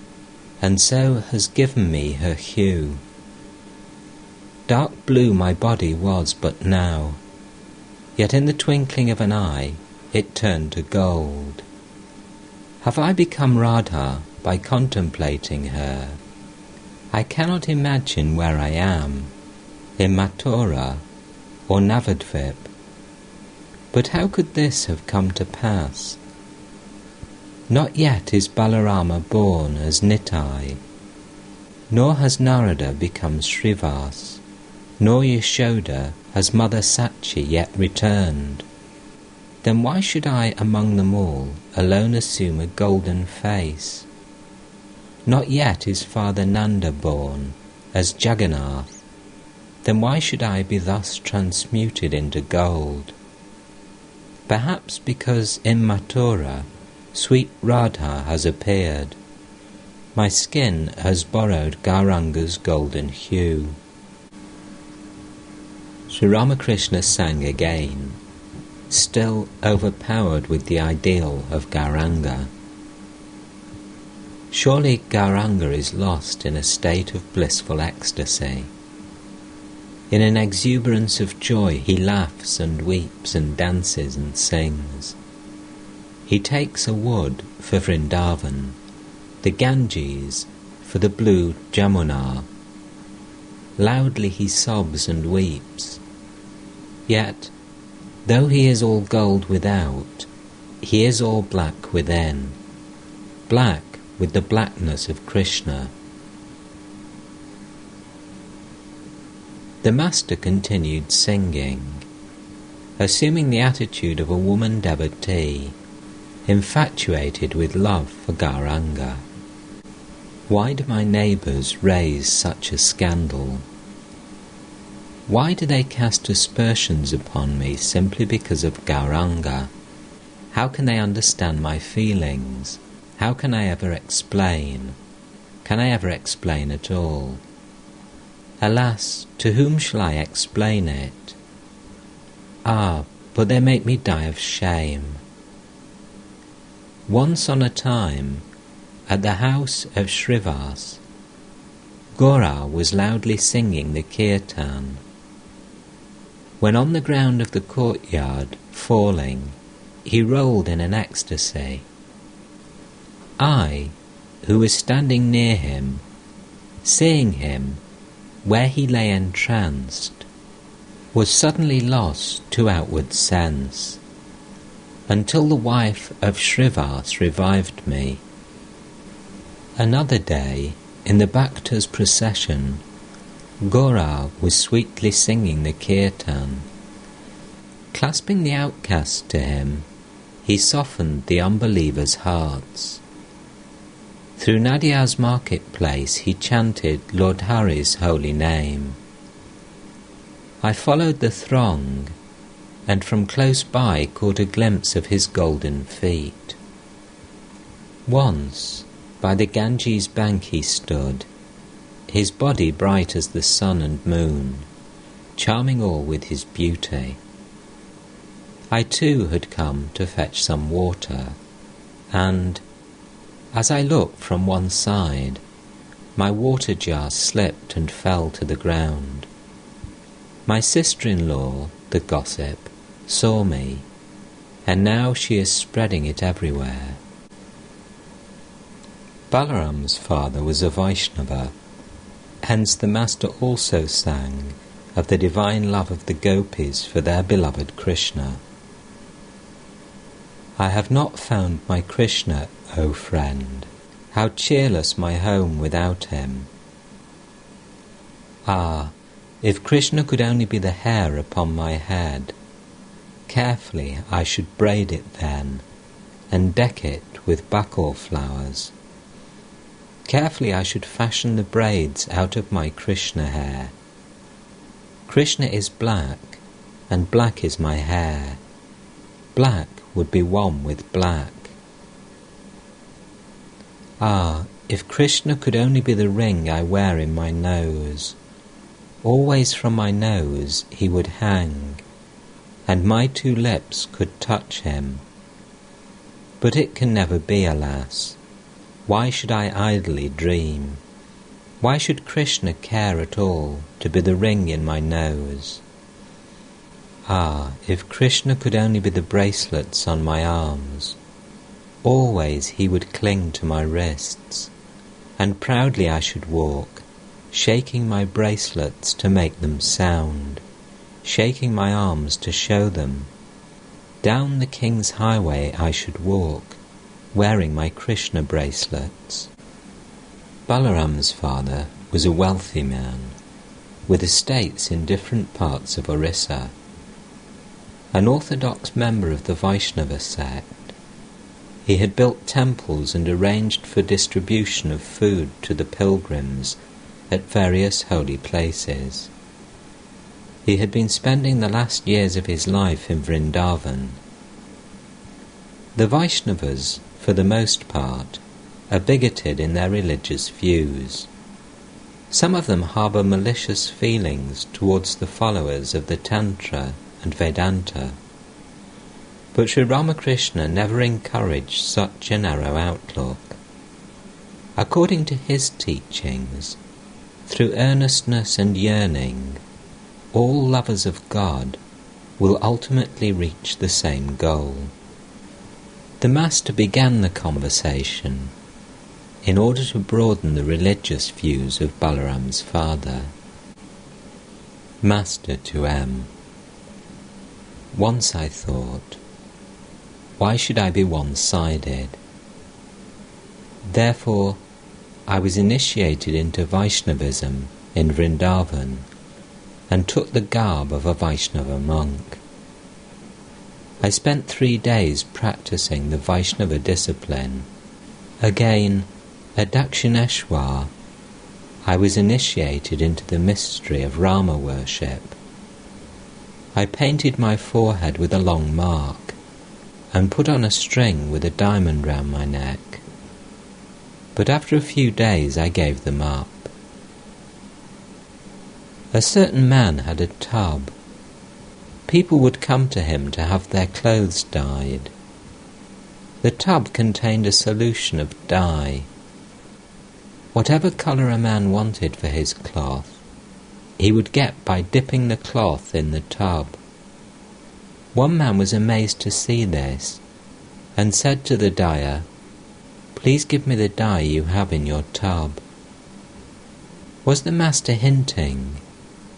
and so has given me her hue. Dark blue my body was but now, yet in the twinkling of an eye it turned to gold. Have I become Radha by contemplating her? I cannot imagine where I am, in Mathura or Navadvip. But how could this have come to pass? Not yet is Balarama born as Nitai, nor has Narada become Srivas, nor Yashoda has Mother Sachi yet returned. Then why should I among them all alone assume a golden face? Not yet is Father Nanda born as Jagannath. Then why should I be thus transmuted into gold? Perhaps because in Mathura sweet Radha has appeared. My skin has borrowed Gauranga's golden hue. Sri Ramakrishna sang again, still overpowered with the ideal of Gouranga. Surely Gouranga is lost in a state of blissful ecstasy. In an exuberance of joy he laughs and weeps and dances and sings. He takes a wood for Vrindavan, the Ganges for the blue Jamuna. Loudly he sobs and weeps. Yet, though he is all gold without, he is all black within, black with the blackness of Krishna. The Master continued singing, assuming the attitude of a woman devotee, infatuated with love for Gouranga. Why do my neighbours raise such a scandal? Why do they cast aspersions upon me simply because of Gouranga? How can they understand my feelings? How can I ever explain? Can I ever explain at all? Alas, to whom shall I explain it? Ah, but they make me die of shame. Once on a time, at the house of Srivas, Gora was loudly singing the kirtan. When on the ground of the courtyard, falling, he rolled in an ecstasy. I, who was standing near him, seeing him where he lay entranced, was suddenly lost to outward sense, until the wife of Srivas revived me. Another day, in the Bhakta's procession, Gora was sweetly singing the kirtan. Clasping the outcast to him, he softened the unbelievers' hearts. Through Nadia's marketplace he chanted Lord Hari's holy name. I followed the throng, and from close by caught a glimpse of his golden feet. Once, by the Ganges bank he stood, his body bright as the sun and moon, charming all with his beauty. I too had come to fetch some water, and, as I looked from one side, my water jar slipped and fell to the ground. My sister-in-law, the gossip, saw me, and now she is spreading it everywhere. Balaram's father was a Vaishnava, hence the master also sang of the divine love of the gopis for their beloved Krishna. I have not found my Krishna, O friend, how cheerless my home without him. Ah, if Krishna could only be the hair upon my head, carefully I should braid it then, and deck it with bakul flowers. Carefully I should fashion the braids out of my Krishna hair. Krishna is black, and black is my hair. Black would be one with black. Ah, if Krishna could only be the ring I wear in my nose, always from my nose he would hang, and my two lips could touch him. But it can never be, alas. Why should I idly dream? Why should Krishna care at all to be the ring in my nose? Ah, if Krishna could only be the bracelets on my arms, always he would cling to my wrists, and proudly I should walk, shaking my bracelets to make them sound, shaking my arms to show them. Down the king's highway I should walk, wearing my Krishna bracelets. Balaram's father was a wealthy man, with estates in different parts of Orissa. An orthodox member of the Vaishnava sect, he had built temples and arranged for distribution of food to the pilgrims at various holy places. He had been spending the last years of his life in Vrindavan. The Vaishnavas, for the most part, are bigoted in their religious views. Some of them harbour malicious feelings towards the followers of the Tantra and Vedanta. But Sri Ramakrishna never encouraged such a narrow outlook. According to his teachings, through earnestness and yearning, all lovers of God will ultimately reach the same goal. The Master began the conversation in order to broaden the religious views of Balaram's father. Master to M. Once I thought, why should I be one-sided? Therefore, I was initiated into Vaishnavism in Vrindavan and took the garb of a Vaishnava monk. I spent 3 days practicing the Vaishnava discipline. Again, at Dakshineshwar, I was initiated into the mystery of Rama worship. I painted my forehead with a long mark and put on a string with a diamond round my neck. But after a few days I gave them up. A certain man had a tub. People would come to him to have their clothes dyed. The tub contained a solution of dye. Whatever colour a man wanted for his cloth, he would get by dipping the cloth in the tub. One man was amazed to see this, and said to the dyer, "Please give me the dye you have in your tub." Was the master hinting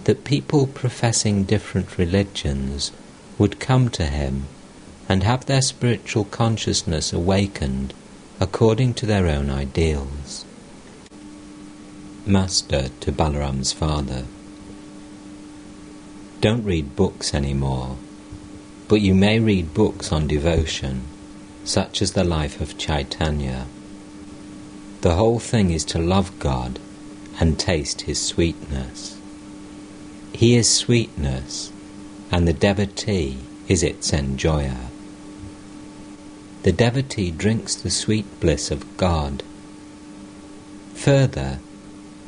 that people professing different religions would come to him and have their spiritual consciousness awakened according to their own ideals? Master to Balaram's father: Don't read books anymore, but you may read books on devotion, such as the life of Chaitanya. The whole thing is to love God and taste His sweetness. He is sweetness, and the devotee is its enjoyer. The devotee drinks the sweet bliss of God. Further,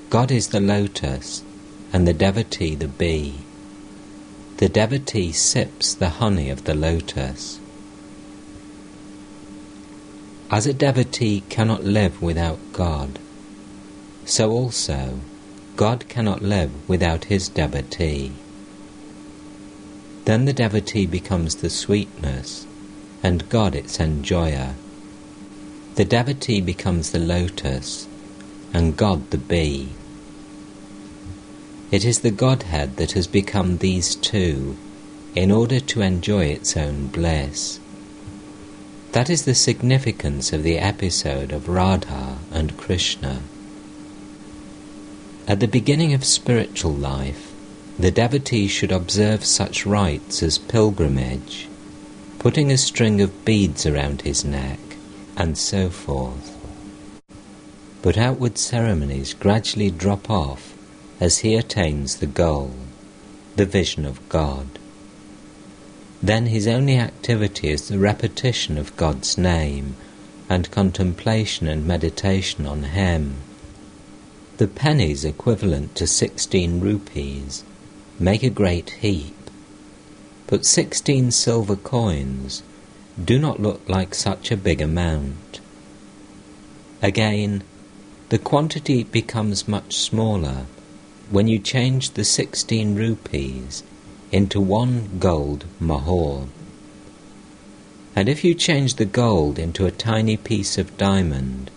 God is the lotus, and the devotee the bee. The devotee sips the honey of the lotus. As a devotee cannot live without God, so also God cannot live without his devotee. Then the devotee becomes the sweetness, and God its enjoyer. The devotee becomes the lotus, and God the bee. It is the Godhead that has become these two in order to enjoy its own bliss. That is the significance of the episode of Radha and Krishna. At the beginning of spiritual life, the devotee should observe such rites as pilgrimage, putting a string of beads around his neck, and so forth. But outward ceremonies gradually drop off as he attains the goal, the vision of God. Then his only activity is the repetition of God's name and contemplation and meditation on Him. The pennies equivalent to 16 rupees make a great heap, but 16 silver coins do not look like such a big amount. Again, the quantity becomes much smaller when you change the 16 rupees into 1 gold mahor. And if you change the gold into a tiny piece of diamond,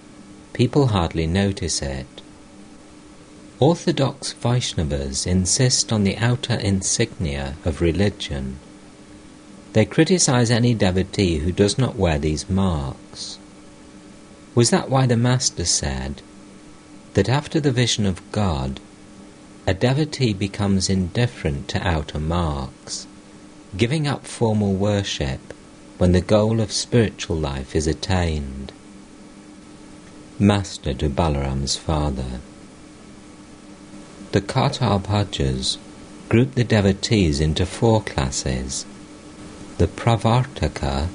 people hardly notice it. Orthodox Vaishnavas insist on the outer insignia of religion. They criticize any devotee who does not wear these marks. Was that why the Master said that after the vision of God, a devotee becomes indifferent to outer marks, giving up formal worship when the goal of spiritual life is attained? Master to Balaram's father: The Kathabhajas group the devotees into 4 classes: the Pravartaka,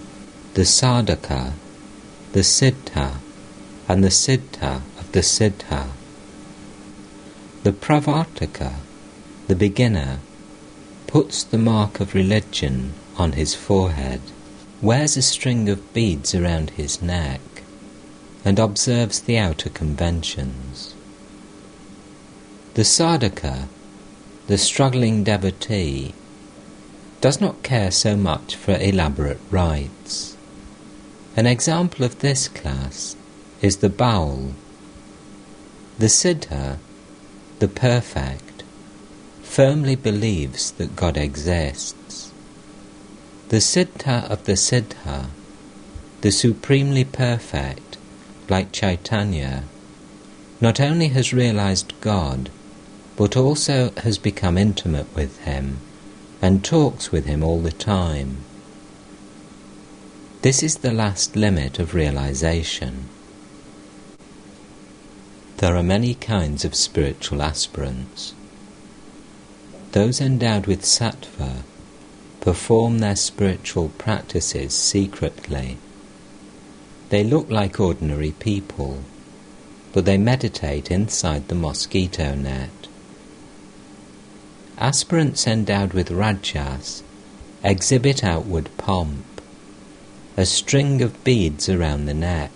the Sadhaka, the Siddha, and the Siddha of the Siddha. The Pravartaka, the beginner, puts the mark of religion on his forehead, wears a string of beads around his neck, and observes the outer conventions. The Sadhaka, the struggling devotee, does not care so much for elaborate rites. An example of this class is the Baul. The Siddha, the perfect, firmly believes that God exists. The Siddha of the Siddha, the supremely perfect, like Chaitanya, not only has realized God, but also has become intimate with Him and talks with Him all the time. This is the last limit of realization. There are many kinds of spiritual aspirants. Those endowed with sattva perform their spiritual practices secretly. They look like ordinary people, but they meditate inside the mosquito net. Aspirants endowed with rajas exhibit outward pomp, a string of beads around the neck,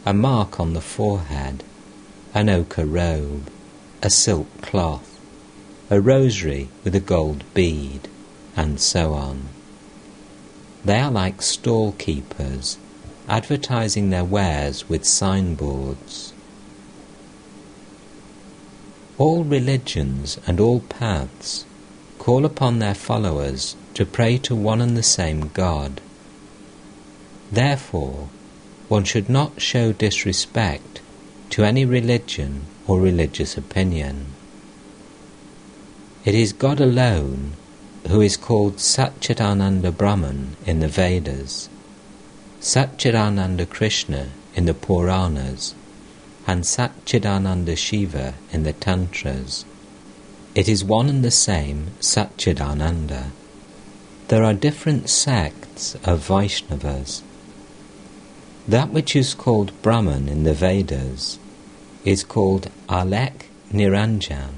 a mark on the forehead, an ochre robe, a silk cloth, a rosary with a gold bead, and so on. They are like stall keepers, advertising their wares with signboards. All religions and all paths call upon their followers to pray to one and the same God. Therefore, one should not show disrespect to any religion or religious opinion. It is God alone who is called Satchidananda Brahman in the Vedas, Satchidananda Krishna in the Puranas, and Satchidananda Shiva in the Tantras. It is one and the same Satchidananda. There are different sects of Vaishnavas. That which is called Brahman in the Vedas is called Alek Niranjan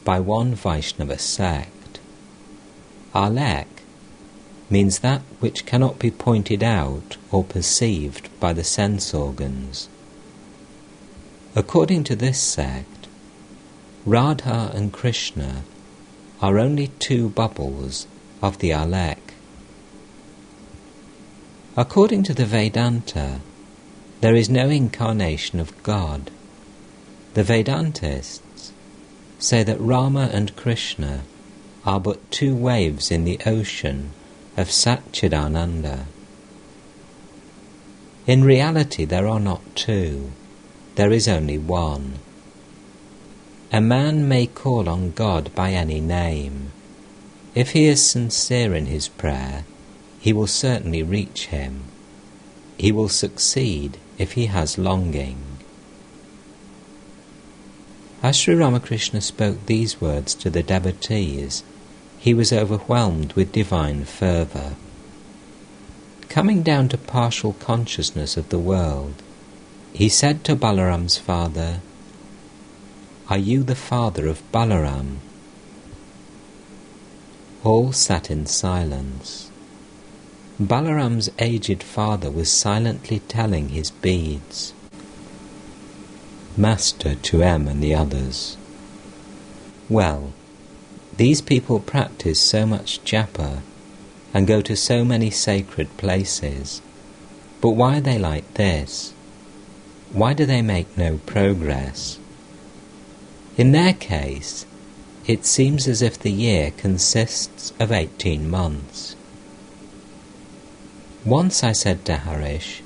by one Vaishnava sect. Alek means that which cannot be pointed out or perceived by the sense organs. According to this sect, Radha and Krishna are only two bubbles of the Alek. According to the Vedanta, there is no incarnation of God. The Vedantists say that Rama and Krishna are but two waves in the ocean of Satchidananda. In reality, there are not two. There is only one. A man may call on God by any name. If he is sincere in his prayer, he will certainly reach him. He will succeed if he has longing. As Sri Ramakrishna spoke these words to the devotees, he was overwhelmed with divine fervour. Coming down to partial consciousness of the world, he said to Balaram's father, "Are you the father of Balaram?" All sat in silence. Balaram's aged father was silently telling his beads. Master to M and the others, "Well, these people practice so much japa and go to so many sacred places, but why are they like this? Why do they make no progress? In their case, it seems as if the year consists of 18 months. Once I said to Harish,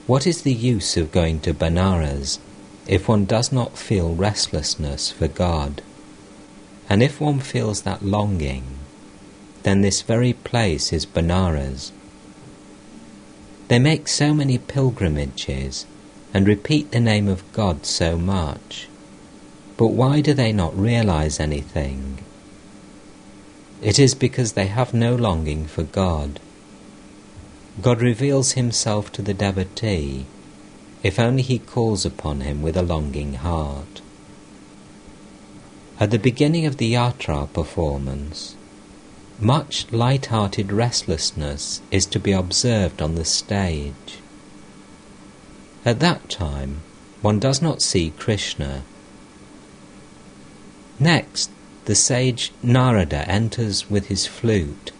"What is the use of going to Benares if one does not feel restlessness for God? And if one feels that longing, then this very place is Benares. They make so many pilgrimages and repeat the name of God so much, but why do they not realize anything? It is because they have no longing for God. God reveals himself to the devotee if only he calls upon him with a longing heart." At the beginning of the yatra performance, much light-hearted restlessness is to be observed on the stage. At that time, one does not see Krishna. Next, the sage Narada enters with his flute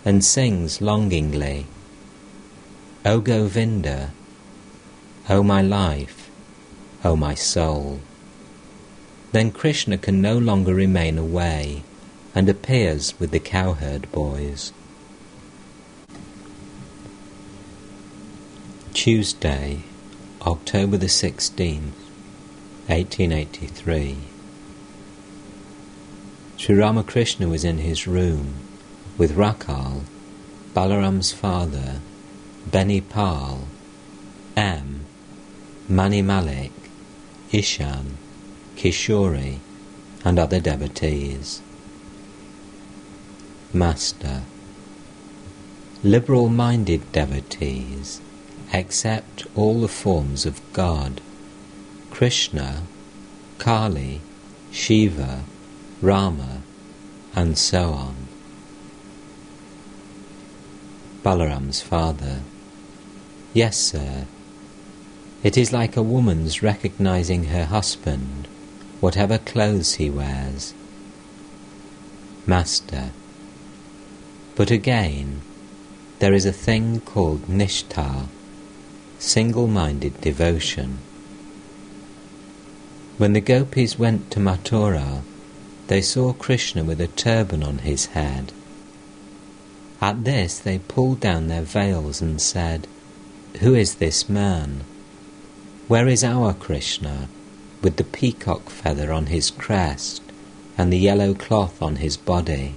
and sings longingly, "O Govinda, O my life, O my soul." Then Krishna can no longer remain away and appears with the cowherd boys. Tuesday, October the 16th, 1883. Sri Ramakrishna was in his room with Rakal, Balaram's father, Benipal, M, Mani Malik, Ishan, Kishori, and other devotees. Master. Liberal-minded devotees accept all the forms of God, Krishna, Kali, Shiva, Rama, and so on. Balaram's father. Yes, sir. It is like a woman's recognizing her husband, whatever clothes he wears. Master. But again, there is a thing called nishtha, single-minded devotion. When the gopis went to Mathura, they saw Krishna with a turban on his head. At this they pulled down their veils and said, "Who is this man? Where is our Krishna, with the peacock feather on his crest and the yellow cloth on his body?"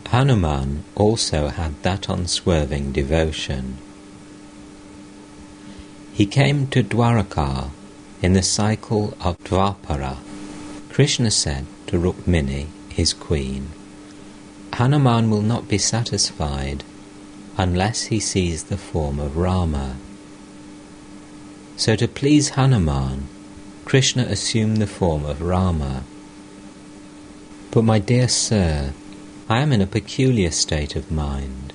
Hanuman also had that unswerving devotion. He came to Dwaraka in the cycle of Dvapara. Krishna said to Rukmini, his queen, "Hanuman will not be satisfied unless he sees the form of Rama." So to please Hanuman, Krishna assumed the form of Rama. But my dear sir, I am in a peculiar state of mind.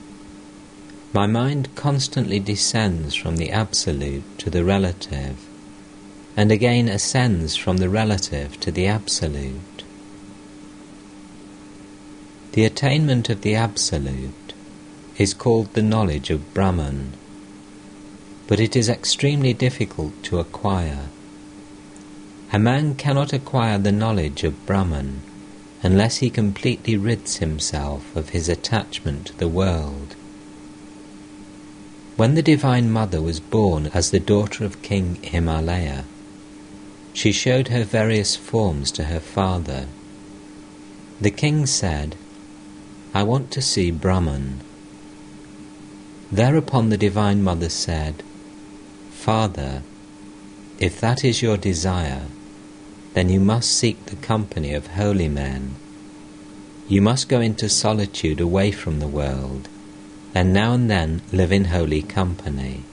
My mind constantly descends from the absolute to the relative, and again ascends from the relative to the absolute. The attainment of the absolute is called the knowledge of Brahman, but it is extremely difficult to acquire. A man cannot acquire the knowledge of Brahman unless he completely rids himself of his attachment to the world. When the Divine Mother was born as the daughter of King Himalaya, she showed her various forms to her father. The king said, "I want to see Brahman." Thereupon the Divine Mother said, "Father, if that is your desire, then you must seek the company of holy men. You must go into solitude away from the world, and now and then live in holy company."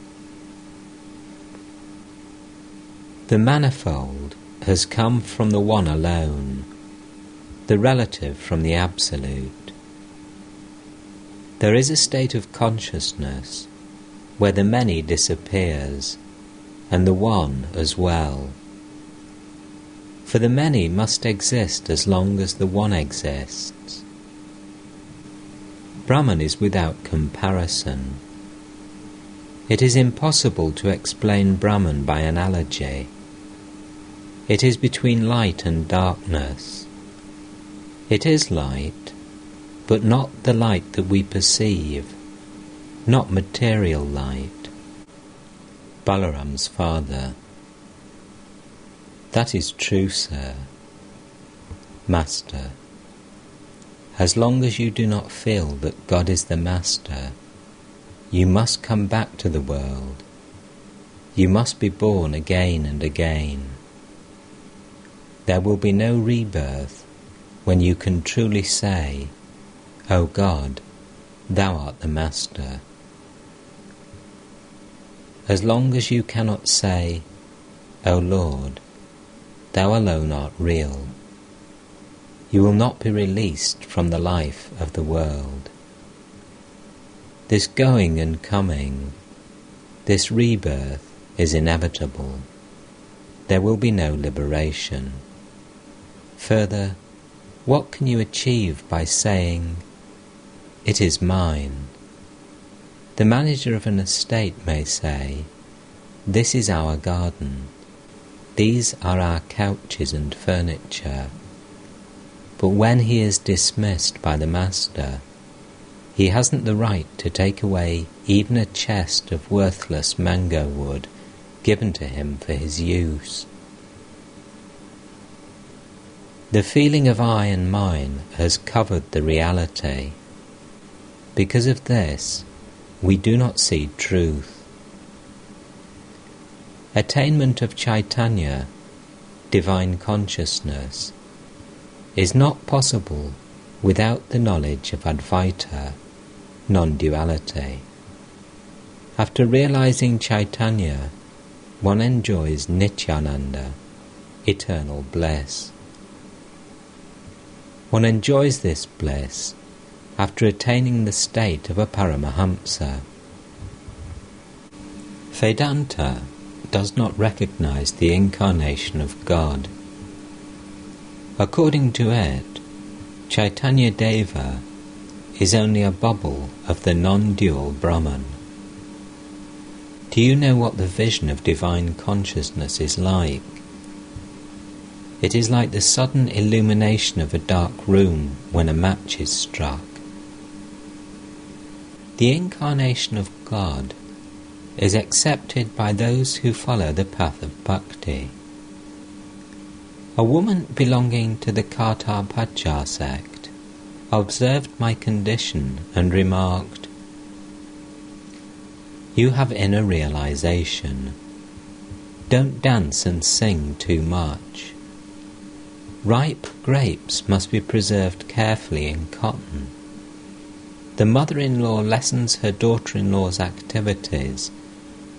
The manifold has come from the one alone, the relative from the absolute. There is a state of consciousness where the many disappears, and the one as well. For the many must exist as long as the one exists. Brahman is without comparison. It is impossible to explain Brahman by analogy. It is between light and darkness. It is light, but not the light that we perceive, not material light. Balaram's father. That is true, sir. Master. As long as you do not feel that God is the Master, you must come back to the world. You must be born again and again. There will be no rebirth when you can truly say, "O God, Thou art the Master." As long as you cannot say, "O Lord, Thou alone art real," you will not be released from the life of the world. This going and coming, this rebirth is inevitable. There will be no liberation. Further, what can you achieve by saying, "It is mine"? The manager of an estate may say, "This is our garden. These are our couches and furniture." But when he is dismissed by the master, he hasn't the right to take away even a chest of worthless mango wood given to him for his use. The feeling of I and mine has covered the reality. Because of this, we do not see truth. Attainment of Chaitanya, divine consciousness, is not possible without the knowledge of Advaita, non-duality. After realizing Chaitanya, one enjoys Nityananda, eternal bliss. One enjoys this bliss after attaining the state of a Paramahamsa. Vedanta does not recognize the incarnation of God. According to it, Chaitanya Deva is only a bubble of the non-dual Brahman. Do you know what the vision of divine consciousness is like? It is like the sudden illumination of a dark room when a match is struck. The incarnation of God is accepted by those who follow the path of bhakti. A woman belonging to the Kathamrita sect observed my condition and remarked, "You have inner realization. Don't dance and sing too much. Ripe grapes must be preserved carefully in cotton. The mother-in-law lessens her daughter-in-law's activities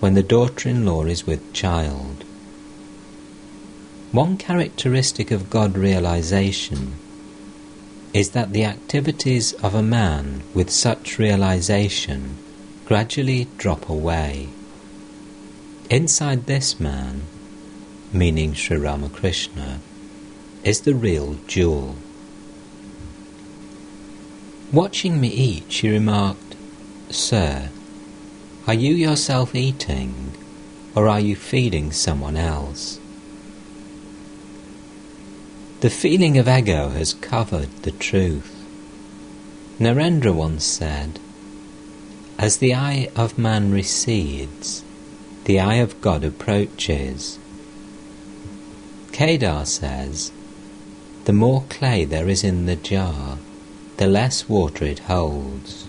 when the daughter-in-law is with child." One characteristic of God realization is that the activities of a man with such realization gradually drop away. Inside this man, meaning Sri Ramakrishna, is the real jewel. Watching me eat, she remarked, "Sir, are you yourself eating, or are you feeding someone else?" The feeling of ego has covered the truth. Narendra once said, "As the eye of man recedes, the eye of God approaches." Kedar says, "The more clay there is in the jar, the less water it holds."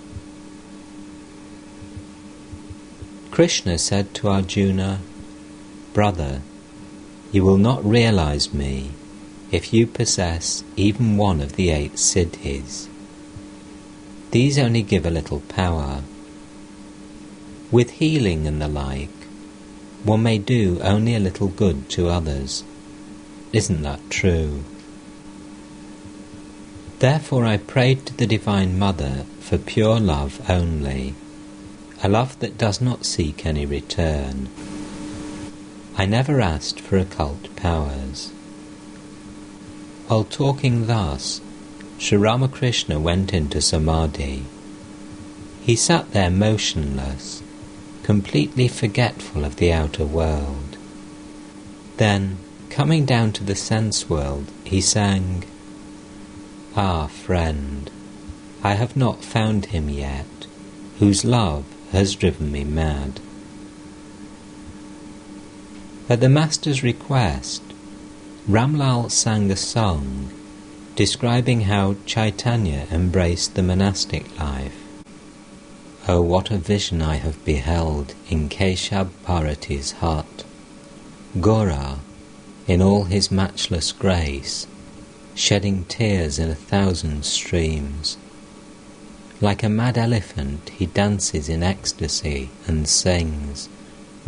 Krishna said to Arjuna, "Brother, you will not realize me if you possess even one of the 8 siddhis. These only give a little power. With healing and the like, one may do only a little good to others. Isn't that true? Therefore I prayed to the Divine Mother for pure love only, a love that does not seek any return. I never asked for occult powers." While talking thus, Sri Ramakrishna went into Samadhi. He sat there motionless, completely forgetful of the outer world. Then, coming down to the sense world, he sang, "Ah, friend, I have not found him yet, whose love has driven me mad." At the Master's request, Ramlal sang a song describing how Chaitanya embraced the monastic life. Oh, what a vision I have beheld in Keshab Bharati's hut. Gaura, in all his matchless grace, shedding tears in 1,000 streams. Like a mad elephant he dances in ecstasy and sings,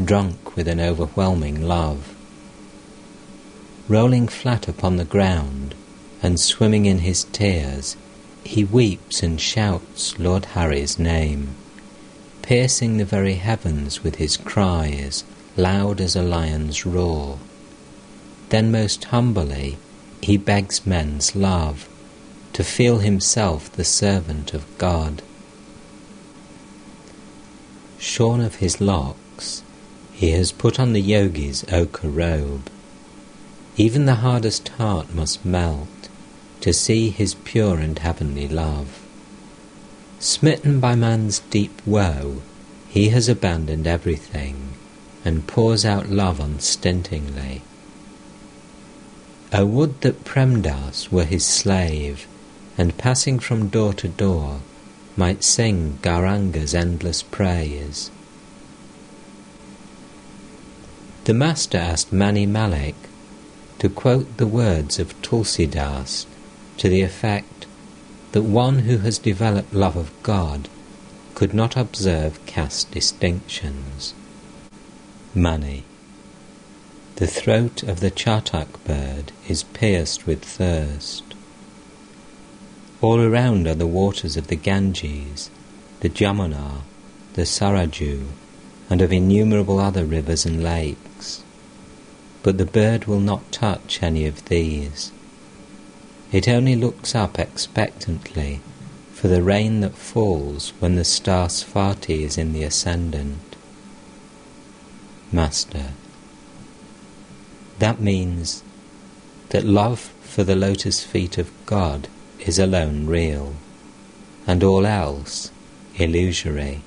drunk with an overwhelming love. Rolling flat upon the ground and swimming in his tears, he weeps and shouts Lord Harry's name, piercing the very heavens with his cries, loud as a lion's roar. Then most humbly he begs men's love, to feel himself the servant of God. Shorn of his locks, he has put on the yogi's ochre robe. Even the hardest heart must melt to see his pure and heavenly love. Smitten by man's deep woe, he has abandoned everything and pours out love unstintingly. O would that Premdas were his slave, and passing from door to door, might sing Gouranga's endless praise. The Master asked Mani Malik to quote the words of Tulsidas to the effect that one who has developed love of God could not observe caste distinctions. Mani. The throat of the chatak bird is pierced with thirst. All around are the waters of the Ganges, the Jamuna, the Saraju, and of innumerable other rivers and lakes. But the bird will not touch any of these. It only looks up expectantly for the rain that falls when the star Svati is in the ascendant. Master. That means that love for the lotus feet of God is alone real, and all else illusory.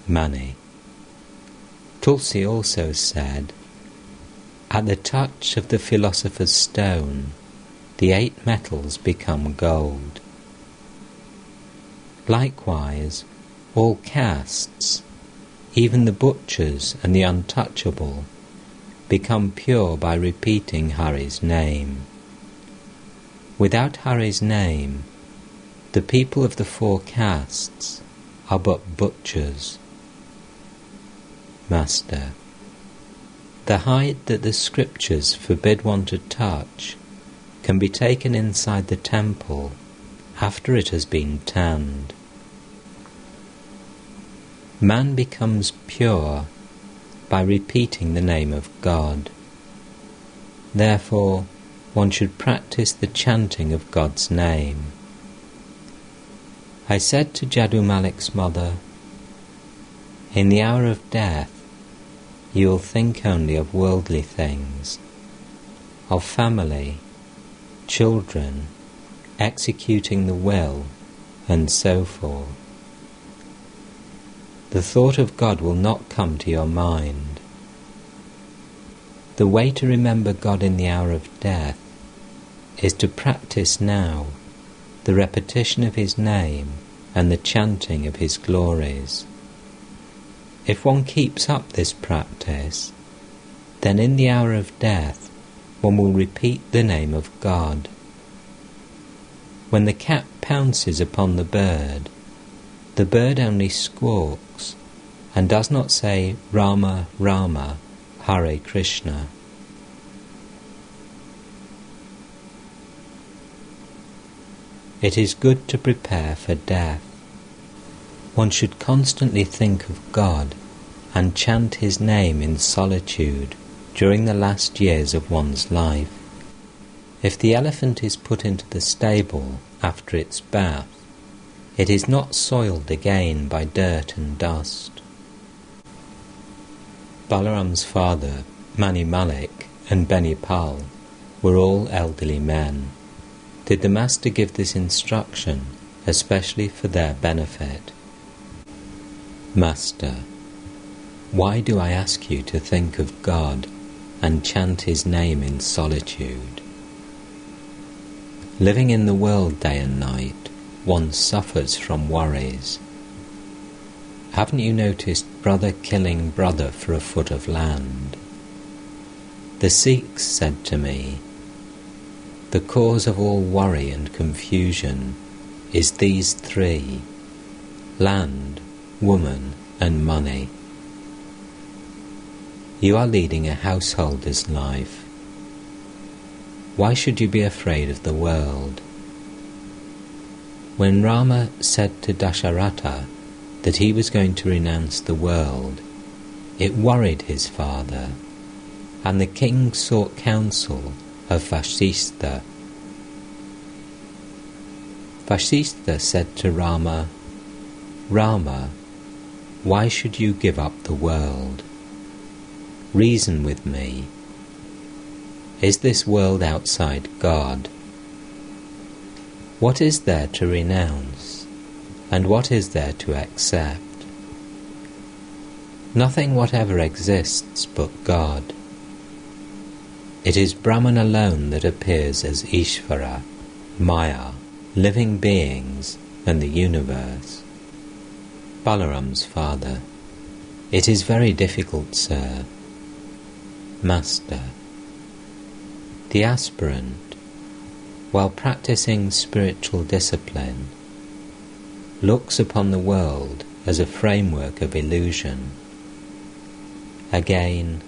Mani. Tulsi also said, at the touch of the philosopher's stone, the 8 metals become gold. Likewise, all castes, even the butchers and the untouchable, become pure by repeating Hari's name. Without Hari's name, the people of the 4 castes are but butchers. Master. The hide that the scriptures forbid one to touch can be taken inside the temple after it has been tanned. Man becomes pure by repeating the name of God. Therefore, one should practice the chanting of God's name. I said to Jadu Malik's mother, in the hour of death, you will think only of worldly things, of family, children, executing the will, and so forth. The thought of God will not come to your mind. The way to remember God in the hour of death is to practice now the repetition of His name and the chanting of His glories. If one keeps up this practice, then in the hour of death one will repeat the name of God. When the cat pounces upon the bird only squawks and does not say Rama, Rama, Hare Krishna. It is good to prepare for death. One should constantly think of God and chant His name in solitude during the last years of one's life. If the elephant is put into the stable after its bath, it is not soiled again by dirt and dust. Balaram's father, Mani Malik, and Benipal were all elderly men. Did the Master give this instruction especially for their benefit? Master, why do I ask you to think of God and chant His name in solitude? Living in the world day and night, one suffers from worries. Haven't you noticed brother killing brother for a foot of land? The Sikhs said to me, the cause of all worry and confusion is these 3, land, woman, and money. You are leading a householder's life. Why should you be afraid of the world? When Rama said to Dasharatha that he was going to renounce the world, it worried his father, and the king sought counsel of Vasistha. Vasistha said to Rama, Rama, why should you give up the world? Reason with me. Is this world outside God? What is there to renounce, and what is there to accept? Nothing whatever exists but God. It is Brahman alone that appears as Ishvara, Maya, living beings, and the universe. Balaram's father: It is very difficult, sir. Master: The aspirant, while practicing spiritual discipline, looks upon the world as a framework of illusion. Again,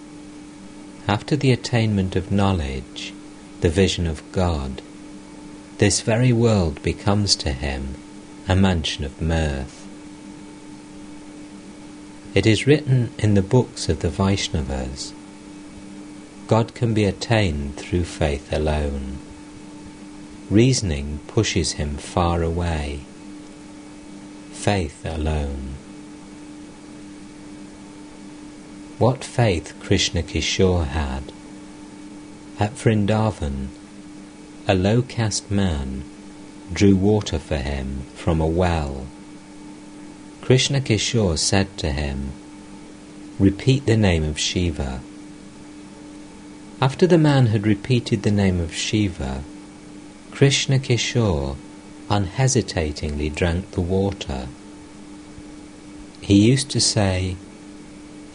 after the attainment of knowledge, the vision of God, this very world becomes to him a mansion of mirth. It is written in the books of the Vaishnavas, God can be attained through faith alone. Reasoning pushes him far away. Faith alone. What faith Krishna Kishore had! At Vrindavan, a low-caste man drew water for him from a well. Krishna Kishore said to him, "Repeat the name of Shiva." After the man had repeated the name of Shiva, Krishna Kishore unhesitatingly drank the water. He used to say,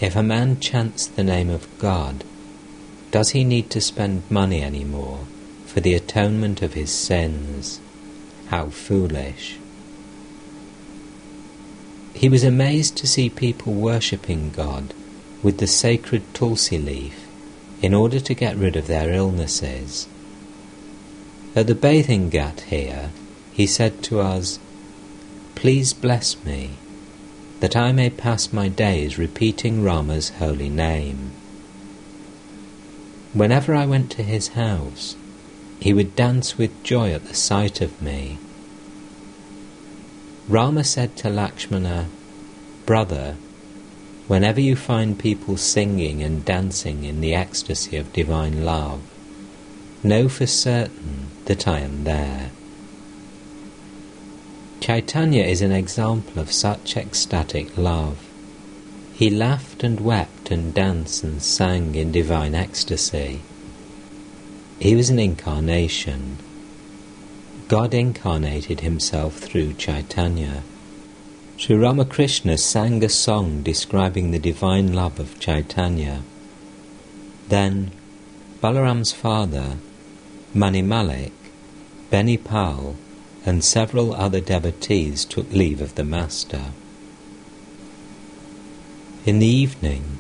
if a man chants the name of God, does he need to spend money anymore for the atonement of his sins? How foolish. He was amazed to see people worshipping God with the sacred tulsi leaf in order to get rid of their illnesses. At the bathing ghat here, he said to us, "Please bless me, that I may pass my days repeating Rama's holy name." Whenever I went to his house, he would dance with joy at the sight of me. Rama said to Lakshmana, "Brother, whenever you find people singing and dancing in the ecstasy of divine love, know for certain that I am there." Chaitanya is an example of such ecstatic love. He laughed and wept and danced and sang in divine ecstasy. He was an incarnation. God incarnated himself through Chaitanya. Sri Ramakrishna sang a song describing the divine love of Chaitanya. Then Balaram's father, Mani Malik, Benipal, and several other devotees took leave of the Master. In the evening,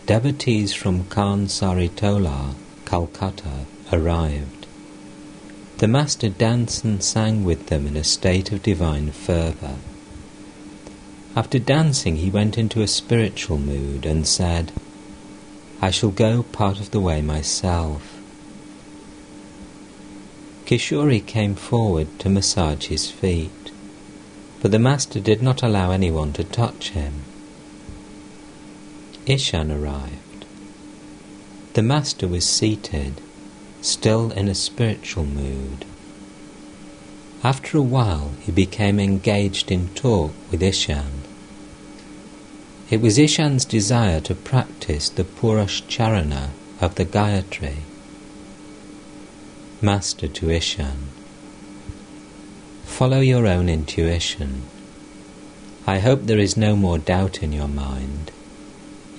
devotees from Kansaritola, Calcutta, arrived. The Master danced and sang with them in a state of divine fervour. After dancing, he went into a spiritual mood and said, "I shall go part of the way myself." Kishori came forward to massage his feet, but the Master did not allow anyone to touch him. Ishan arrived. The Master was seated, still in a spiritual mood. After a while he became engaged in talk with Ishan. It was Ishan's desire to practice the Purushcharana of the Gayatri. Master to Ishan: "Follow your own intuition. I hope there is no more doubt in your mind.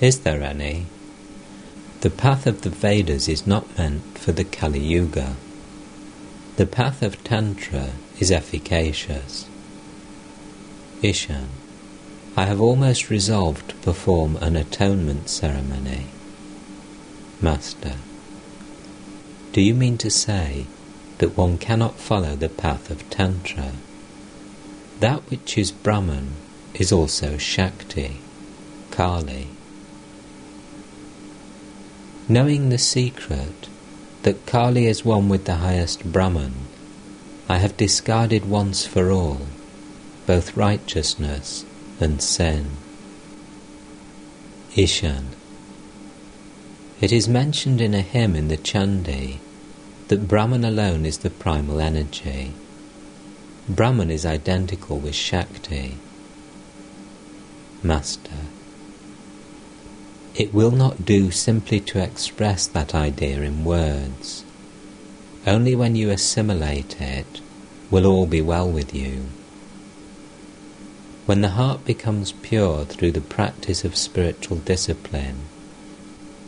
Is there any? The path of the Vedas is not meant for the Kali Yuga. The path of Tantra is efficacious." Ishan: "I have almost resolved to perform an atonement ceremony." Master: "Do you mean to say that one cannot follow the path of Tantra? That which is Brahman is also Shakti, Kali." Knowing the secret that Kali is one with the highest Brahman, I have discarded once for all both righteousness and sin. Ishan: "It is mentioned in a hymn in the Chandi that Brahman alone is the primal energy. Brahman is identical with Shakti." Master: "It will not do simply to express that idea in words. Only when you assimilate it will all be well with you." When the heart becomes pure through the practice of spiritual discipline,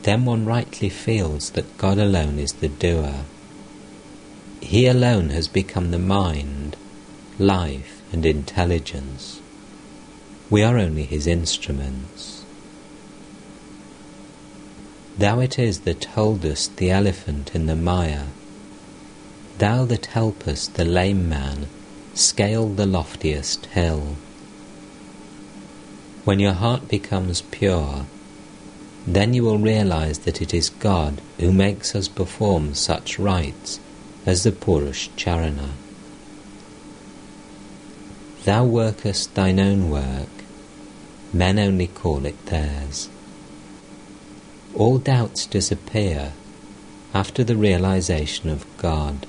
then one rightly feels that God alone is the doer. He alone has become the mind, life and intelligence. We are only his instruments. Thou it is that holdest the elephant in the mire, thou that helpest the lame man scale the loftiest hill. When your heart becomes pure, then you will realize that it is God who makes us perform such rites as the Purush Charana. Thou workest thine own work, men only call it theirs. All doubts disappear after the realization of God.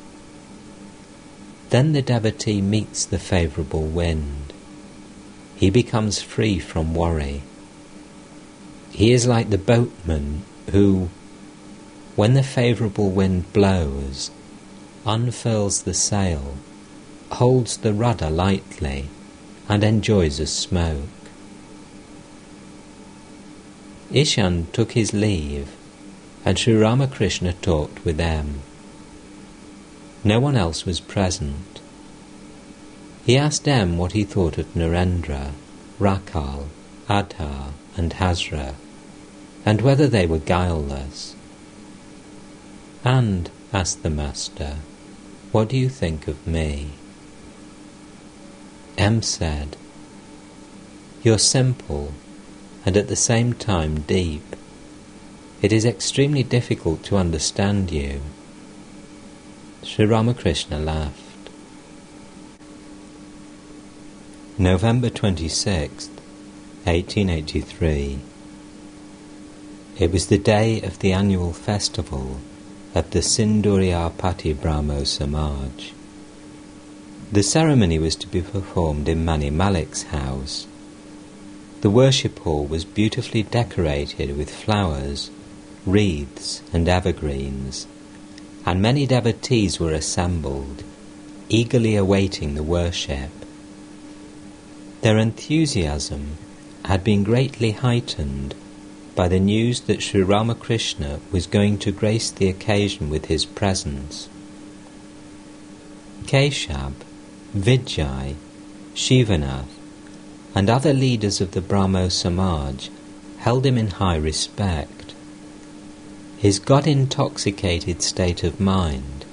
Then the devotee meets the favourable wind. He becomes free from worry. He is like the boatman who, when the favourable wind blows, unfurls the sail, holds the rudder lightly, and enjoys a smoke. Ishan took his leave, and Sri Ramakrishna talked with them. No one else was present. He asked M what he thought of Narendra, Rakal, Adhar and Hazra, and whether they were guileless. And, asked the Master, what do you think of me? M said, you're simple and at the same time deep. It is extremely difficult to understand you. Sri Ramakrishna laughed. November 26th, 1883. It was the day of the annual festival of the Sinduriyapati Brahmo Samaj. The ceremony was to be performed in Mani Malik's house. The worship hall was beautifully decorated with flowers, wreaths and evergreens, and many devotees were assembled, eagerly awaiting the worship. Their enthusiasm had been greatly heightened by the news that Sri Ramakrishna was going to grace the occasion with his presence. Keshab, Vijay, Shivanath, and other leaders of the Brahmo Samaj held him in high respect. His God-intoxicated state of mind,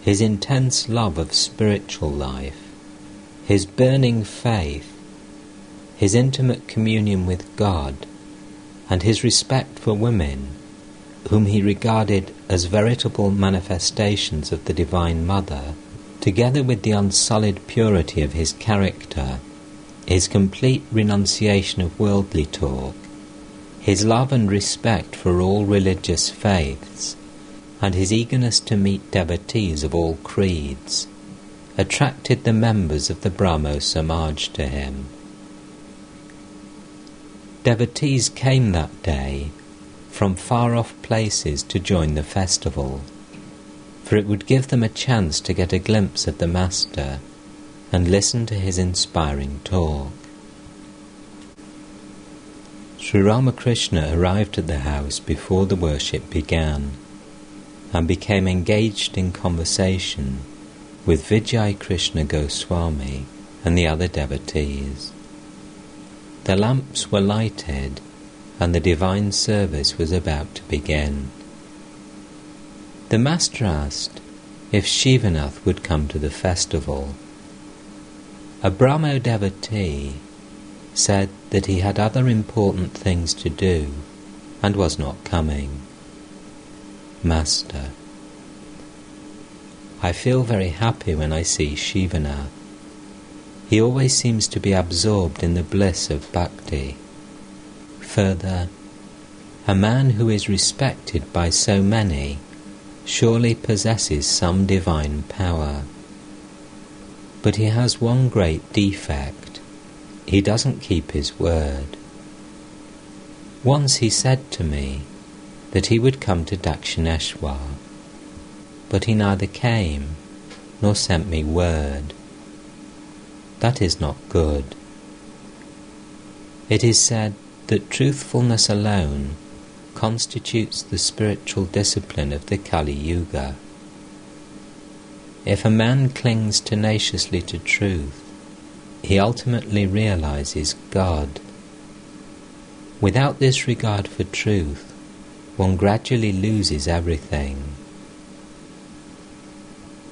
his intense love of spiritual life, his burning faith, his intimate communion with God, and his respect for women, whom he regarded as veritable manifestations of the Divine Mother, together with the unsullied purity of his character, his complete renunciation of worldly talk, his love and respect for all religious faiths, and his eagerness to meet devotees of all creeds, attracted the members of the Brahmo Samaj to him. Devotees came that day from far-off places to join the festival, for it would give them a chance to get a glimpse of the Master and listen to his inspiring talk. Sri Ramakrishna arrived at the house before the worship began and became engaged in conversation with Vijay Krishna Goswami and the other devotees. The lamps were lighted and the divine service was about to begin. The Master asked if Shivanath would come to the festival. A Brahmo devotee said that he had other important things to do and was not coming. Master: I feel very happy when I see Shivanath. He always seems to be absorbed in the bliss of bhakti. Further, a man who is respected by so many surely possesses some divine power. But he has one great defect. He doesn't keep his word. Once he said to me that he would come to Dakshineshwar, but he neither came nor sent me word. That is not good. It is said that truthfulness alone constitutes the spiritual discipline of the Kali Yuga. If a man clings tenaciously to truth, he ultimately realizes God. Without this regard for truth, one gradually loses everything.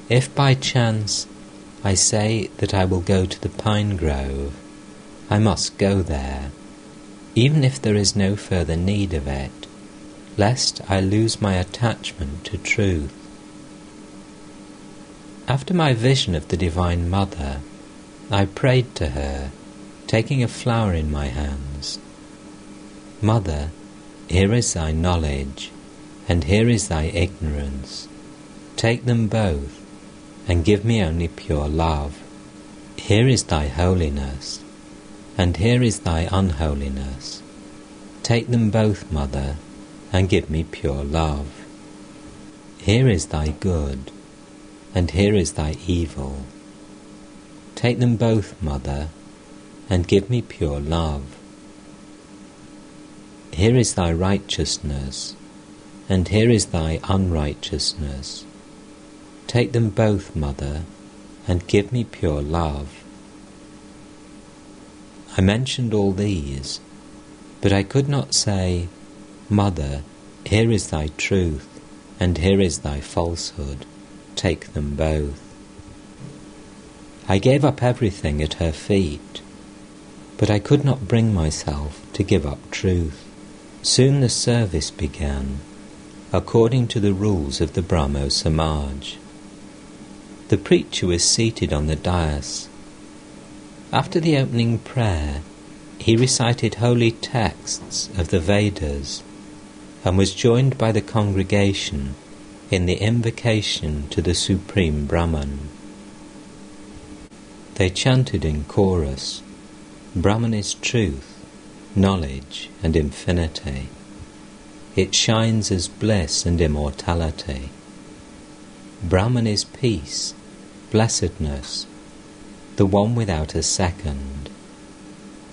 If by chance I say that I will go to the pine grove, I must go there, even if there is no further need of it, lest I lose my attachment to truth. After my vision of the Divine Mother, I prayed to her, taking a flower in my hands. Mother, here is thy knowledge, and here is thy ignorance. Take them both, and give me only pure love. Here is thy holiness, and here is thy unholiness. Take them both, Mother, and give me pure love. Here is thy good, and here is thy evil. Take them both, Mother, and give me pure love. Here is thy righteousness, and here is thy unrighteousness. Take them both, Mother, and give me pure love. I mentioned all these, but I could not say, Mother, here is thy truth, and here is thy falsehood. Take them both. I gave up everything at her feet, but I could not bring myself to give up truth. Soon the service began, according to the rules of the Brahmo Samaj. The preacher was seated on the dais. After the opening prayer, he recited holy texts of the Vedas and was joined by the congregation in the invocation to the Supreme Brahman. They chanted in chorus, Brahman is truth, knowledge and infinity. It shines as bliss and immortality. Brahman is peace, blessedness, the one without a second.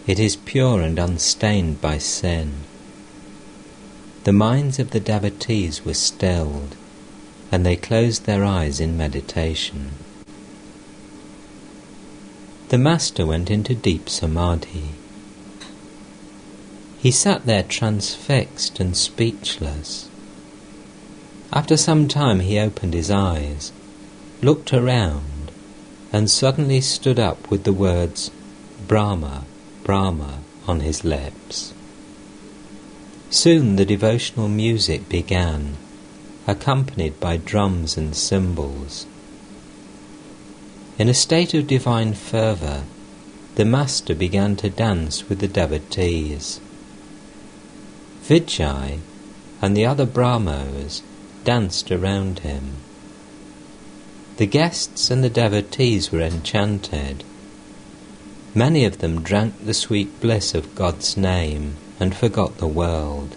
It is pure and unstained by sin. The minds of the devotees were stilled, and they closed their eyes in meditation. The master went into deep samadhi. He sat there transfixed and speechless. After some time he opened his eyes, looked around, and suddenly stood up with the words, Brahma, Brahma, on his lips. Soon the devotional music began, accompanied by drums and cymbals. In a state of divine fervour, the master began to dance with the devotees. Vijay and the other Brahmos danced around him. The guests and the devotees were enchanted. Many of them drank the sweet bliss of God's name and forgot the world.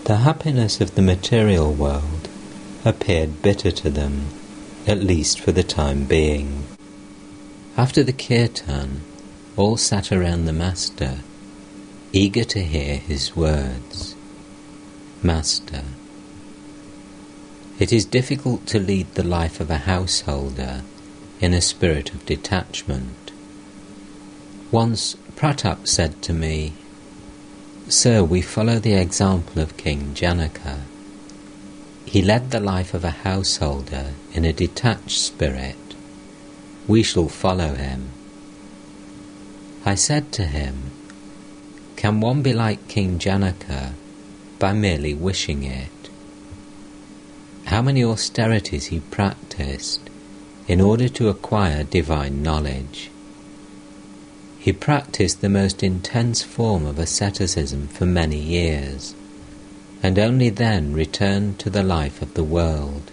The happiness of the material world appeared bitter to them, at least for the time being. After the kirtan, all sat around the master, eager to hear his words. Master, it is difficult to lead the life of a householder in a spirit of detachment. Once Pratap said to me, Sir, we follow the example of King Janaka. He led the life of a householder in a detached spirit. We shall follow him. I said to him, can one be like King Janaka by merely wishing it? How many austerities he practiced in order to acquire divine knowledge. He practiced the most intense form of asceticism for many years, and only then returned to the life of the world.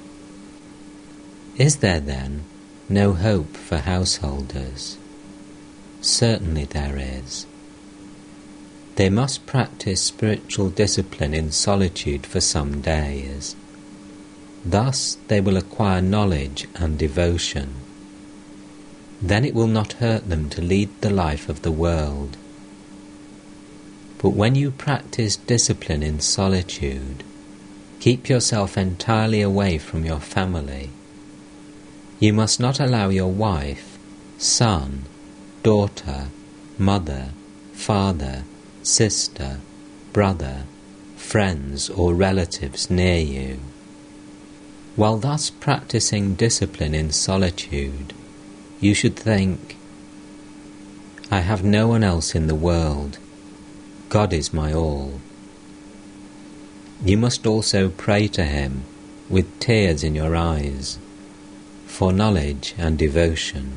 Is there then no hope for householders? Certainly there is. They must practice spiritual discipline in solitude for some days. Thus they will acquire knowledge and devotion. Then it will not hurt them to lead the life of the world. But when you practice discipline in solitude, keep yourself entirely away from your family. You must not allow your wife, son, daughter, mother, father, sister, brother, friends or relatives near you. While thus practicing discipline in solitude, you should think, I have no one else in the world. God is my all. You must also pray to Him with tears in your eyes for knowledge and devotion.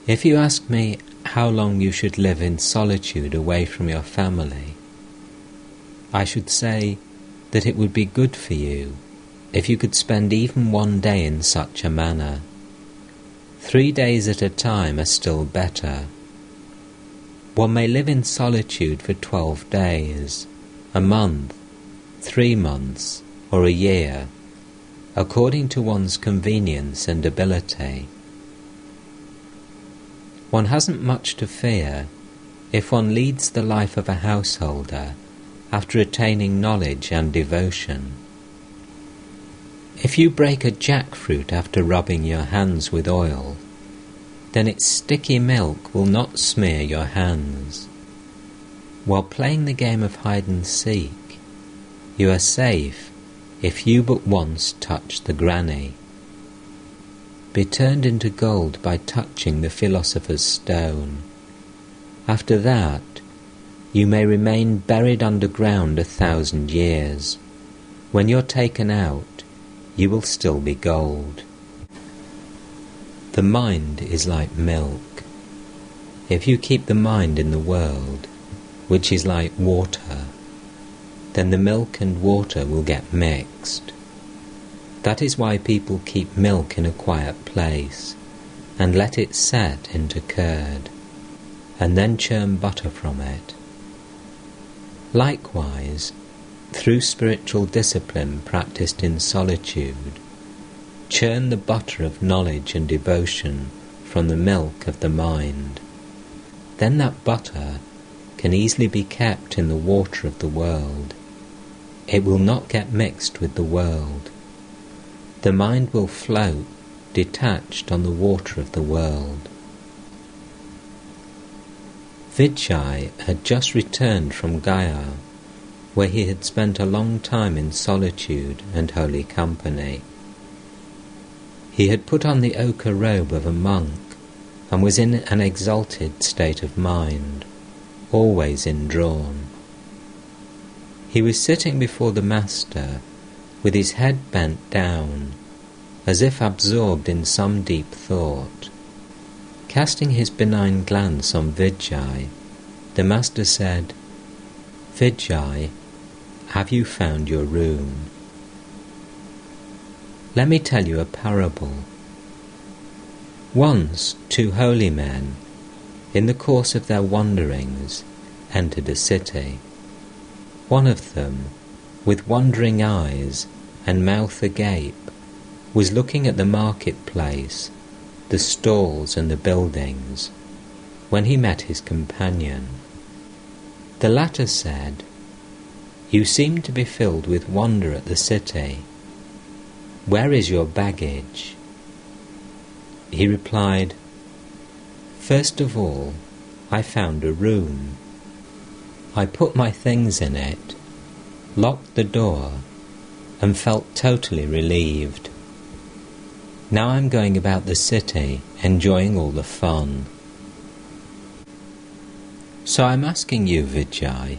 If you ask me how long you should live in solitude away from your family, I should say that it would be good for you if you could spend even one day in such a manner. 3 days at a time are still better. One may live in solitude for 12 days, a month, 3 months, or a year, according to one's convenience and ability. One hasn't much to fear if one leads the life of a householder after attaining knowledge and devotion. If you break a jackfruit after rubbing your hands with oil, then its sticky milk will not smear your hands. While playing the game of hide and seek, you are safe if you but once touch the granny. Be turned into gold by touching the philosopher's stone. After that, you may remain buried underground 1,000 years. When you're taken out, you will still be gold. The mind is like milk. If you keep the mind in the world, which is like water, then the milk and water will get mixed. That is why people keep milk in a quiet place and let it set into curd, and then churn butter from it. Likewise, through spiritual discipline practiced in solitude, churn the butter of knowledge and devotion from the milk of the mind. Then that butter can easily be kept in the water of the world. It will not get mixed with the world. The mind will float, detached on the water of the world. Vijay had just returned from Gaya, where he had spent a long time in solitude and holy company. He had put on the ochre robe of a monk and was in an exalted state of mind, always indrawn. He was sitting before the Master with his head bent down, as if absorbed in some deep thought. Casting his benign glance on Vijay, the Master said, Vijay, have you found your room? Let me tell you a parable. Once 2 holy men, in the course of their wanderings, entered a city. One of them, with wandering eyes and mouth agape, was looking at the marketplace, the stalls and the buildings, when he met his companion. The latter said, You seem to be filled with wonder at the city. Where is your baggage? He replied, First of all, I found a room. I put my things in it, locked the door, and felt totally relieved. Now I'm going about the city, enjoying all the fun. So I'm asking you, Vijay,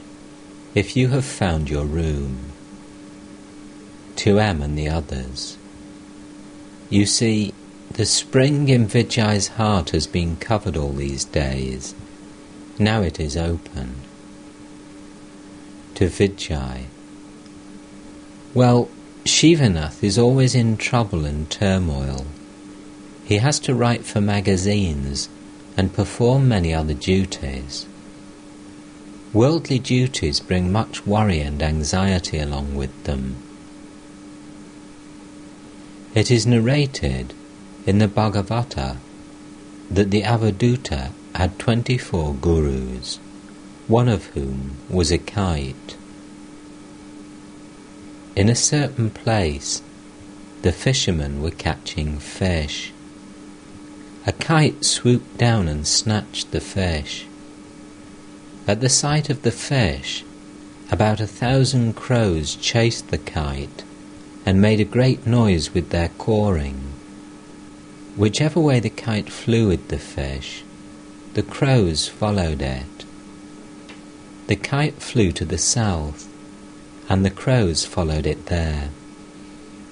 if you have found your room. To M and the others. You see, the spring in Vijay's heart has been covered all these days. Now it is open. To Vijay. Well, Shivanath is always in trouble and turmoil. He has to write for magazines and perform many other duties. Worldly duties bring much worry and anxiety along with them. It is narrated in the Bhagavata that the Avadhuta had 24 gurus. one of whom was a kite. In a certain place, the fishermen were catching fish. A kite swooped down and snatched the fish. At the sight of the fish, about 1,000 crows chased the kite and made a great noise with their cawing. Whichever way the kite flew with the fish, the crows followed it. The kite flew to the south, and the crows followed it there.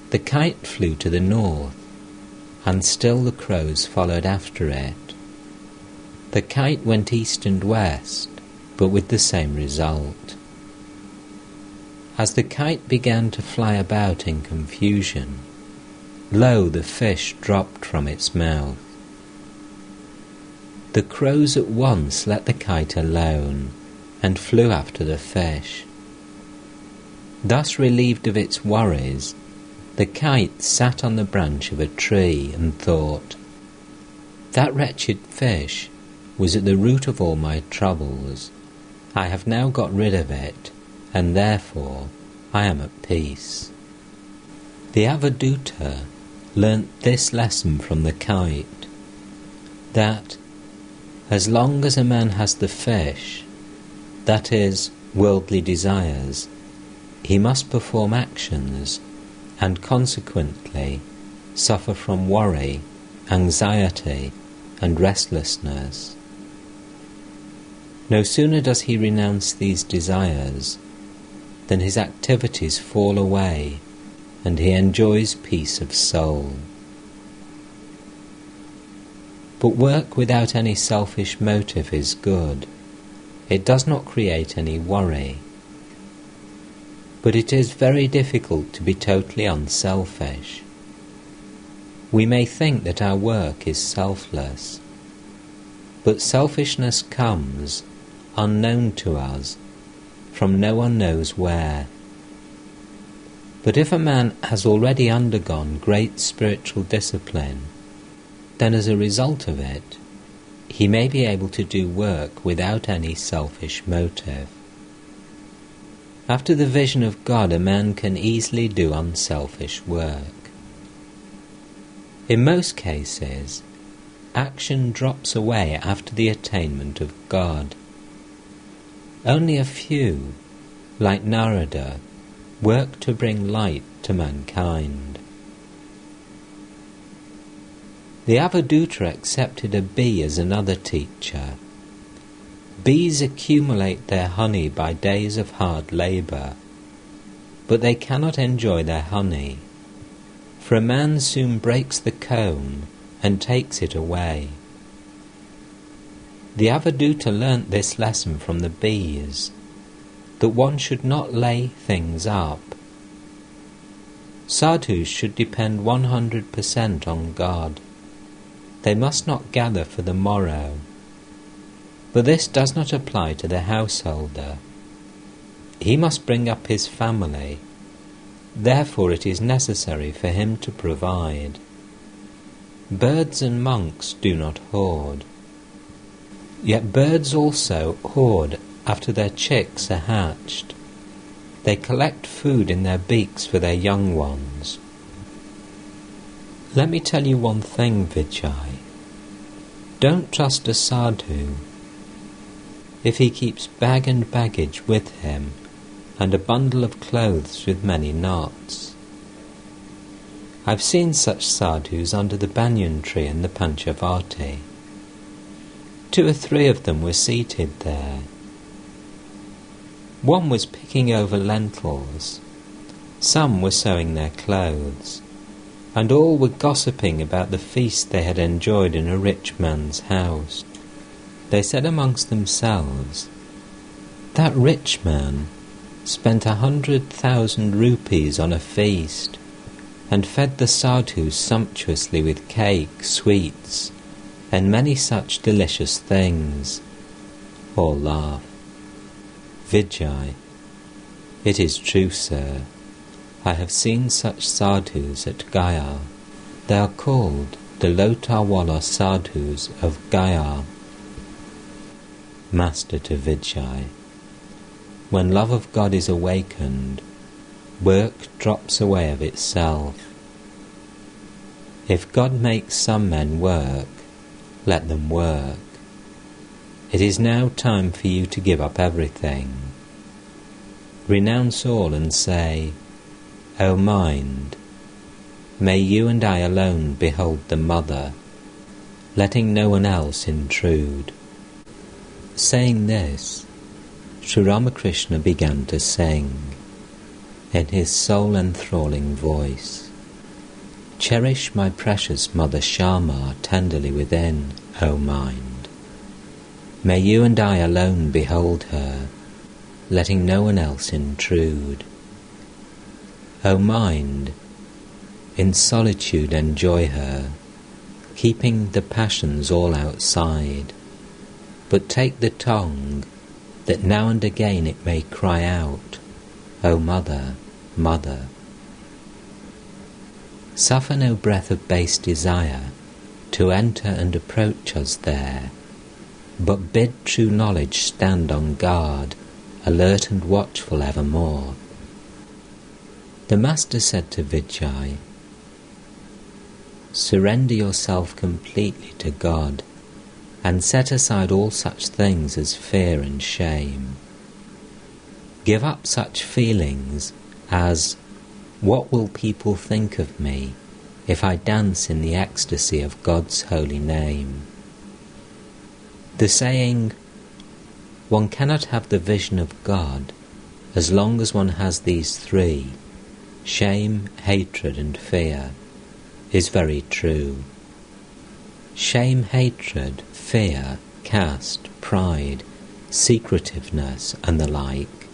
The kite flew to the north, and still the crows followed after it. The kite went east and west, but with the same result. As the kite began to fly about in confusion, lo, the fish dropped from its mouth. The crows at once let the kite alone and flew after the fish. Thus relieved of its worries, the kite sat on the branch of a tree and thought, "That wretched fish was at the root of all my troubles. I have now got rid of it, and therefore I am at peace." The Avadhuta learnt this lesson from the kite, that as long as a man has the fish, that is, worldly desires, he must perform actions and consequently suffer from worry, anxiety, and restlessness. No sooner does he renounce these desires than his activities fall away and he enjoys peace of soul. But work without any selfish motive is good. It does not create any worry. But it is very difficult to be totally unselfish. We may think that our work is selfless, but selfishness comes, unknown to us, from no one knows where. But if a man has already undergone great spiritual discipline, then as a result of it, he may be able to do work without any selfish motive. After the vision of God, a man can easily do unselfish work. In most cases, action drops away after the attainment of God. Only a few, like Narendra, work to bring light to mankind. The Avadhuta accepted a bee as another teacher. Bees accumulate their honey by days of hard labour, but they cannot enjoy their honey, for a man soon breaks the comb and takes it away. The Avadhuta learnt this lesson from the bees, that one should not lay things up. Sadhus should depend 100% on God. They must not gather for the morrow. But this does not apply to the householder. He must bring up his family. Therefore it is necessary for him to provide. Birds and monks do not hoard. Yet birds also hoard after their chicks are hatched. They collect food in their beaks for their young ones. Let me tell you one thing, Vijay. Don't trust a sadhu. If he keeps bag and baggage with him, and a bundle of clothes with many knots. I've seen such sadhus under the banyan tree in the Panchavati. 2 or 3 of them were seated there. One was picking over lentils, some were sewing their clothes, and all were gossiping about the feast they had enjoyed in a rich man's house. They said amongst themselves, "That rich man spent 100,000 rupees on a feast, and fed the sadhus sumptuously with cake, sweets, and many such delicious things." All laugh. Vijay, it is true, sir. I have seen such sadhus at Gaya. They are called the Lotawala sadhus of Gaya. Master to Vijay. When love of God is awakened, work drops away of itself. If God makes some men work, let them work. It is now time for you to give up everything. Renounce all and say, O mind, may you and I alone behold the Mother, letting no one else intrude. Saying this, Sri Ramakrishna began to sing, in his soul-enthralling voice, Cherish my precious Mother Shyama tenderly within, O mind. May you and I alone behold her, letting no one else intrude. O mind, in solitude enjoy her, keeping the passions all outside, but take the tongue, that now and again it may cry out, O Mother, Mother. Suffer no breath of base desire to enter and approach us there, but bid true knowledge stand on guard, alert and watchful evermore. The Master said to Vijay, Surrender yourself completely to God, and set aside all such things as fear and shame. Give up such feelings as, what will people think of me if I dance in the ecstasy of God's holy name? The saying, one cannot have the vision of God as long as one has these three, shame, hatred and fear, is very true. Shame, hatred, fear, caste, pride, secretiveness and the like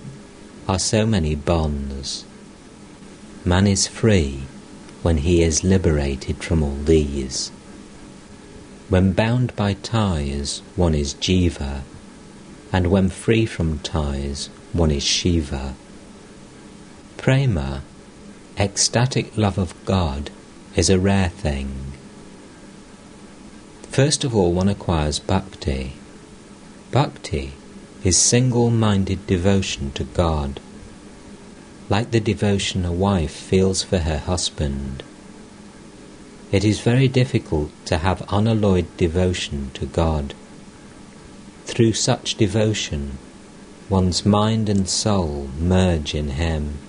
are so many bonds. Man is free when he is liberated from all these. When bound by ties, one is Jiva, and when free from ties, one is Shiva. Prema, ecstatic love of God, is a rare thing. First of all, one acquires bhakti. Bhakti is single-minded devotion to God, like the devotion a wife feels for her husband. It is very difficult to have unalloyed devotion to God. Through such devotion, one's mind and soul merge in Him.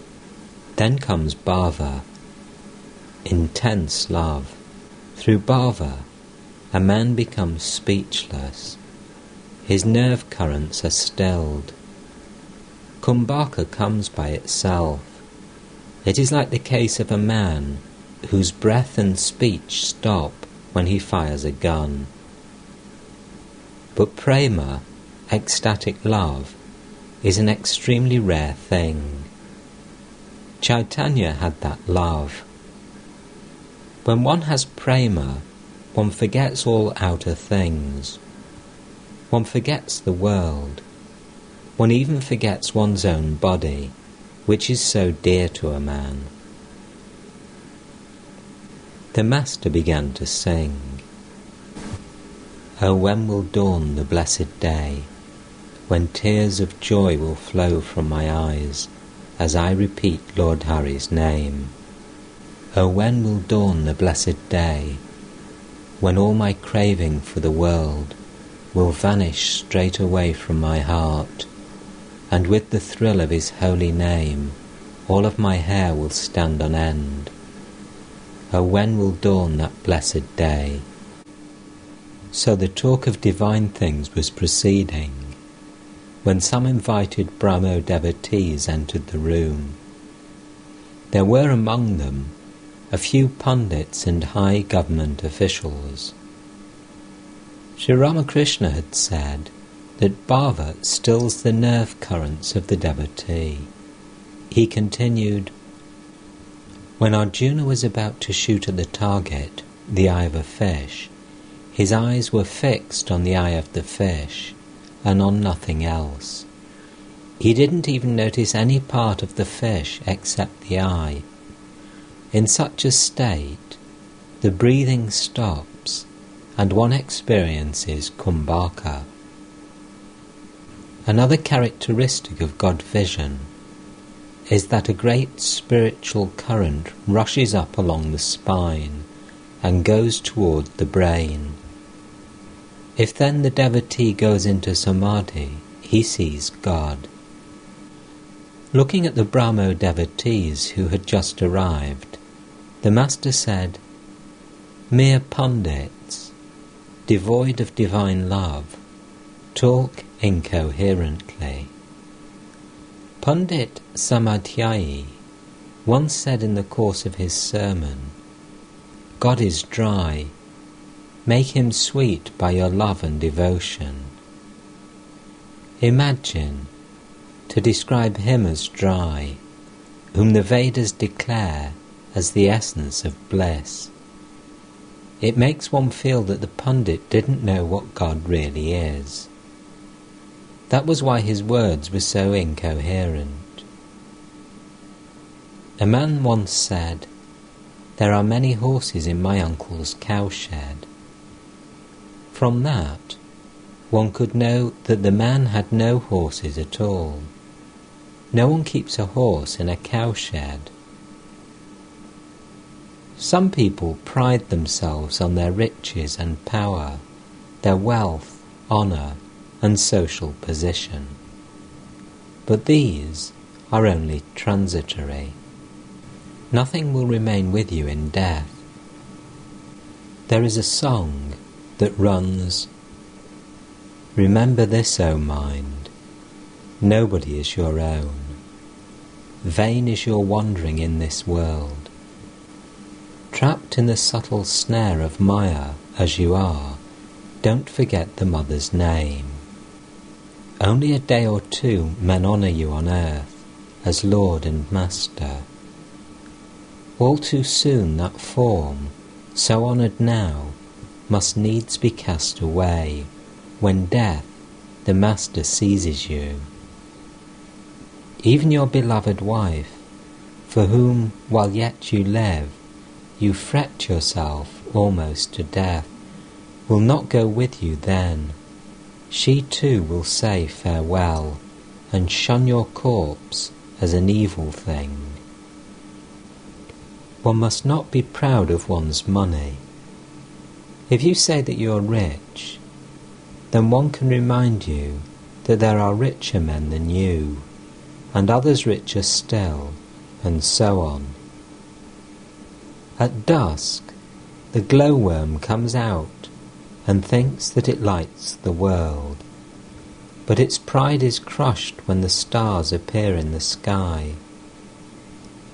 Then comes bhava, intense love. Through bhava, a man becomes speechless. His nerve currents are stilled. Kumbhaka comes by itself. It is like the case of a man whose breath and speech stop when he fires a gun. But prema, ecstatic love, is an extremely rare thing. Chaitanya had that love. When one has prema, one forgets all outer things. One forgets the world. One even forgets one's own body, which is so dear to a man. The Master began to sing, Oh, when will dawn the blessed day, when tears of joy will flow from my eyes, as I repeat Lord Hari's name? Oh, when will dawn the blessed day, when all my craving for the world will vanish straight away from my heart, and with the thrill of His holy name, all of my hair will stand on end. Oh, when will dawn that blessed day? So the talk of divine things was proceeding, when some invited Brahmo devotees entered the room. There were among them a few Pundits and high government officials. Sri Ramakrishna had said that bhava stills the nerve currents of the devotee. He continued, When Arjuna was about to shoot at the target, the eye of a fish, his eyes were fixed on the eye of the fish and on nothing else. He didn't even notice any part of the fish except the eye. In such a state, the breathing stops and one experiences kumbhaka. Another characteristic of God vision is that a great spiritual current rushes up along the spine and goes toward the brain. If then the devotee goes into Samadhi, he sees God. Looking at the Brahmo devotees who had just arrived, the Master said, "Mere pundits, devoid of divine love, talk incoherently." Pandit Samadhyai once said in the course of his sermon, "God is dry, make him sweet by your love and devotion." Imagine, to describe him as dry, whom the Vedas declare as the essence of bliss. It makes one feel that the pundit didn't know what God really is. That was why his words were so incoherent. A man once said, "There are many horses in my uncle's cowshed." From that, one could know that the man had no horses at all. No one keeps a horse in a cowshed. Some people pride themselves on their riches and power, their wealth, honour, and social position. But these are only transitory. Nothing will remain with you in death. There is a song that runs, "Remember this, O mind, nobody is your own. Vain is your wandering in this world. Trapped in the subtle snare of Maya as you are, don't forget the mother's name. Only a day or two men honour you on earth as Lord and Master. All too soon that form, so honoured now, must needs be cast away, when death, the Master, seizes you. Even your beloved wife, for whom, while yet you live, you fret yourself almost to death, will not go with you then. She too will say farewell, and shun your corpse as an evil thing. One must not be proud of one's money. If you say that you are rich, then one can remind you that there are richer men than you, and others richer still, and so on. At dusk, the glowworm comes out and thinks that it lights the world, but its pride is crushed when the stars appear in the sky.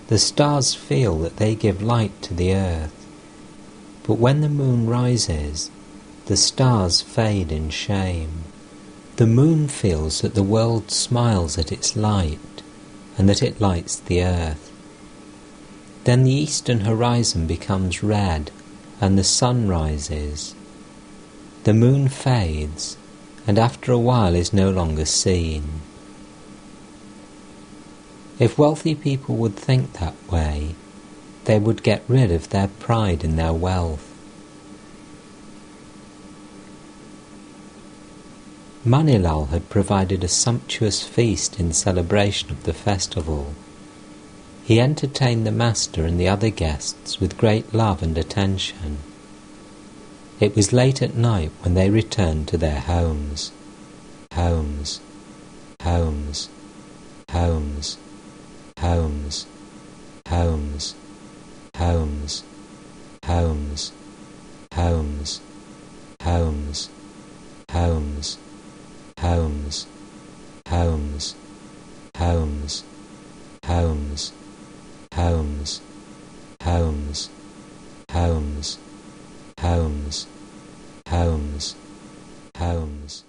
The stars feel that they give light to the earth, but when the moon rises, the stars fade in shame. The moon feels that the world smiles at its light, and that it lights the earth. Then the eastern horizon becomes red, and the sun rises. The moon fades, and after a while is no longer seen. If wealthy people would think that way, they would get rid of their pride in their wealth. Manilal had provided a sumptuous feast in celebration of the festival. He entertained the Master and the other guests with great love and attention. It was late at night when they returned to their homes. Homes, homes, homes, homes, homes, homes, homes, homes, homes, homes, homes, homes, homes, homes, homes, homes, homes, homes, homes, homes.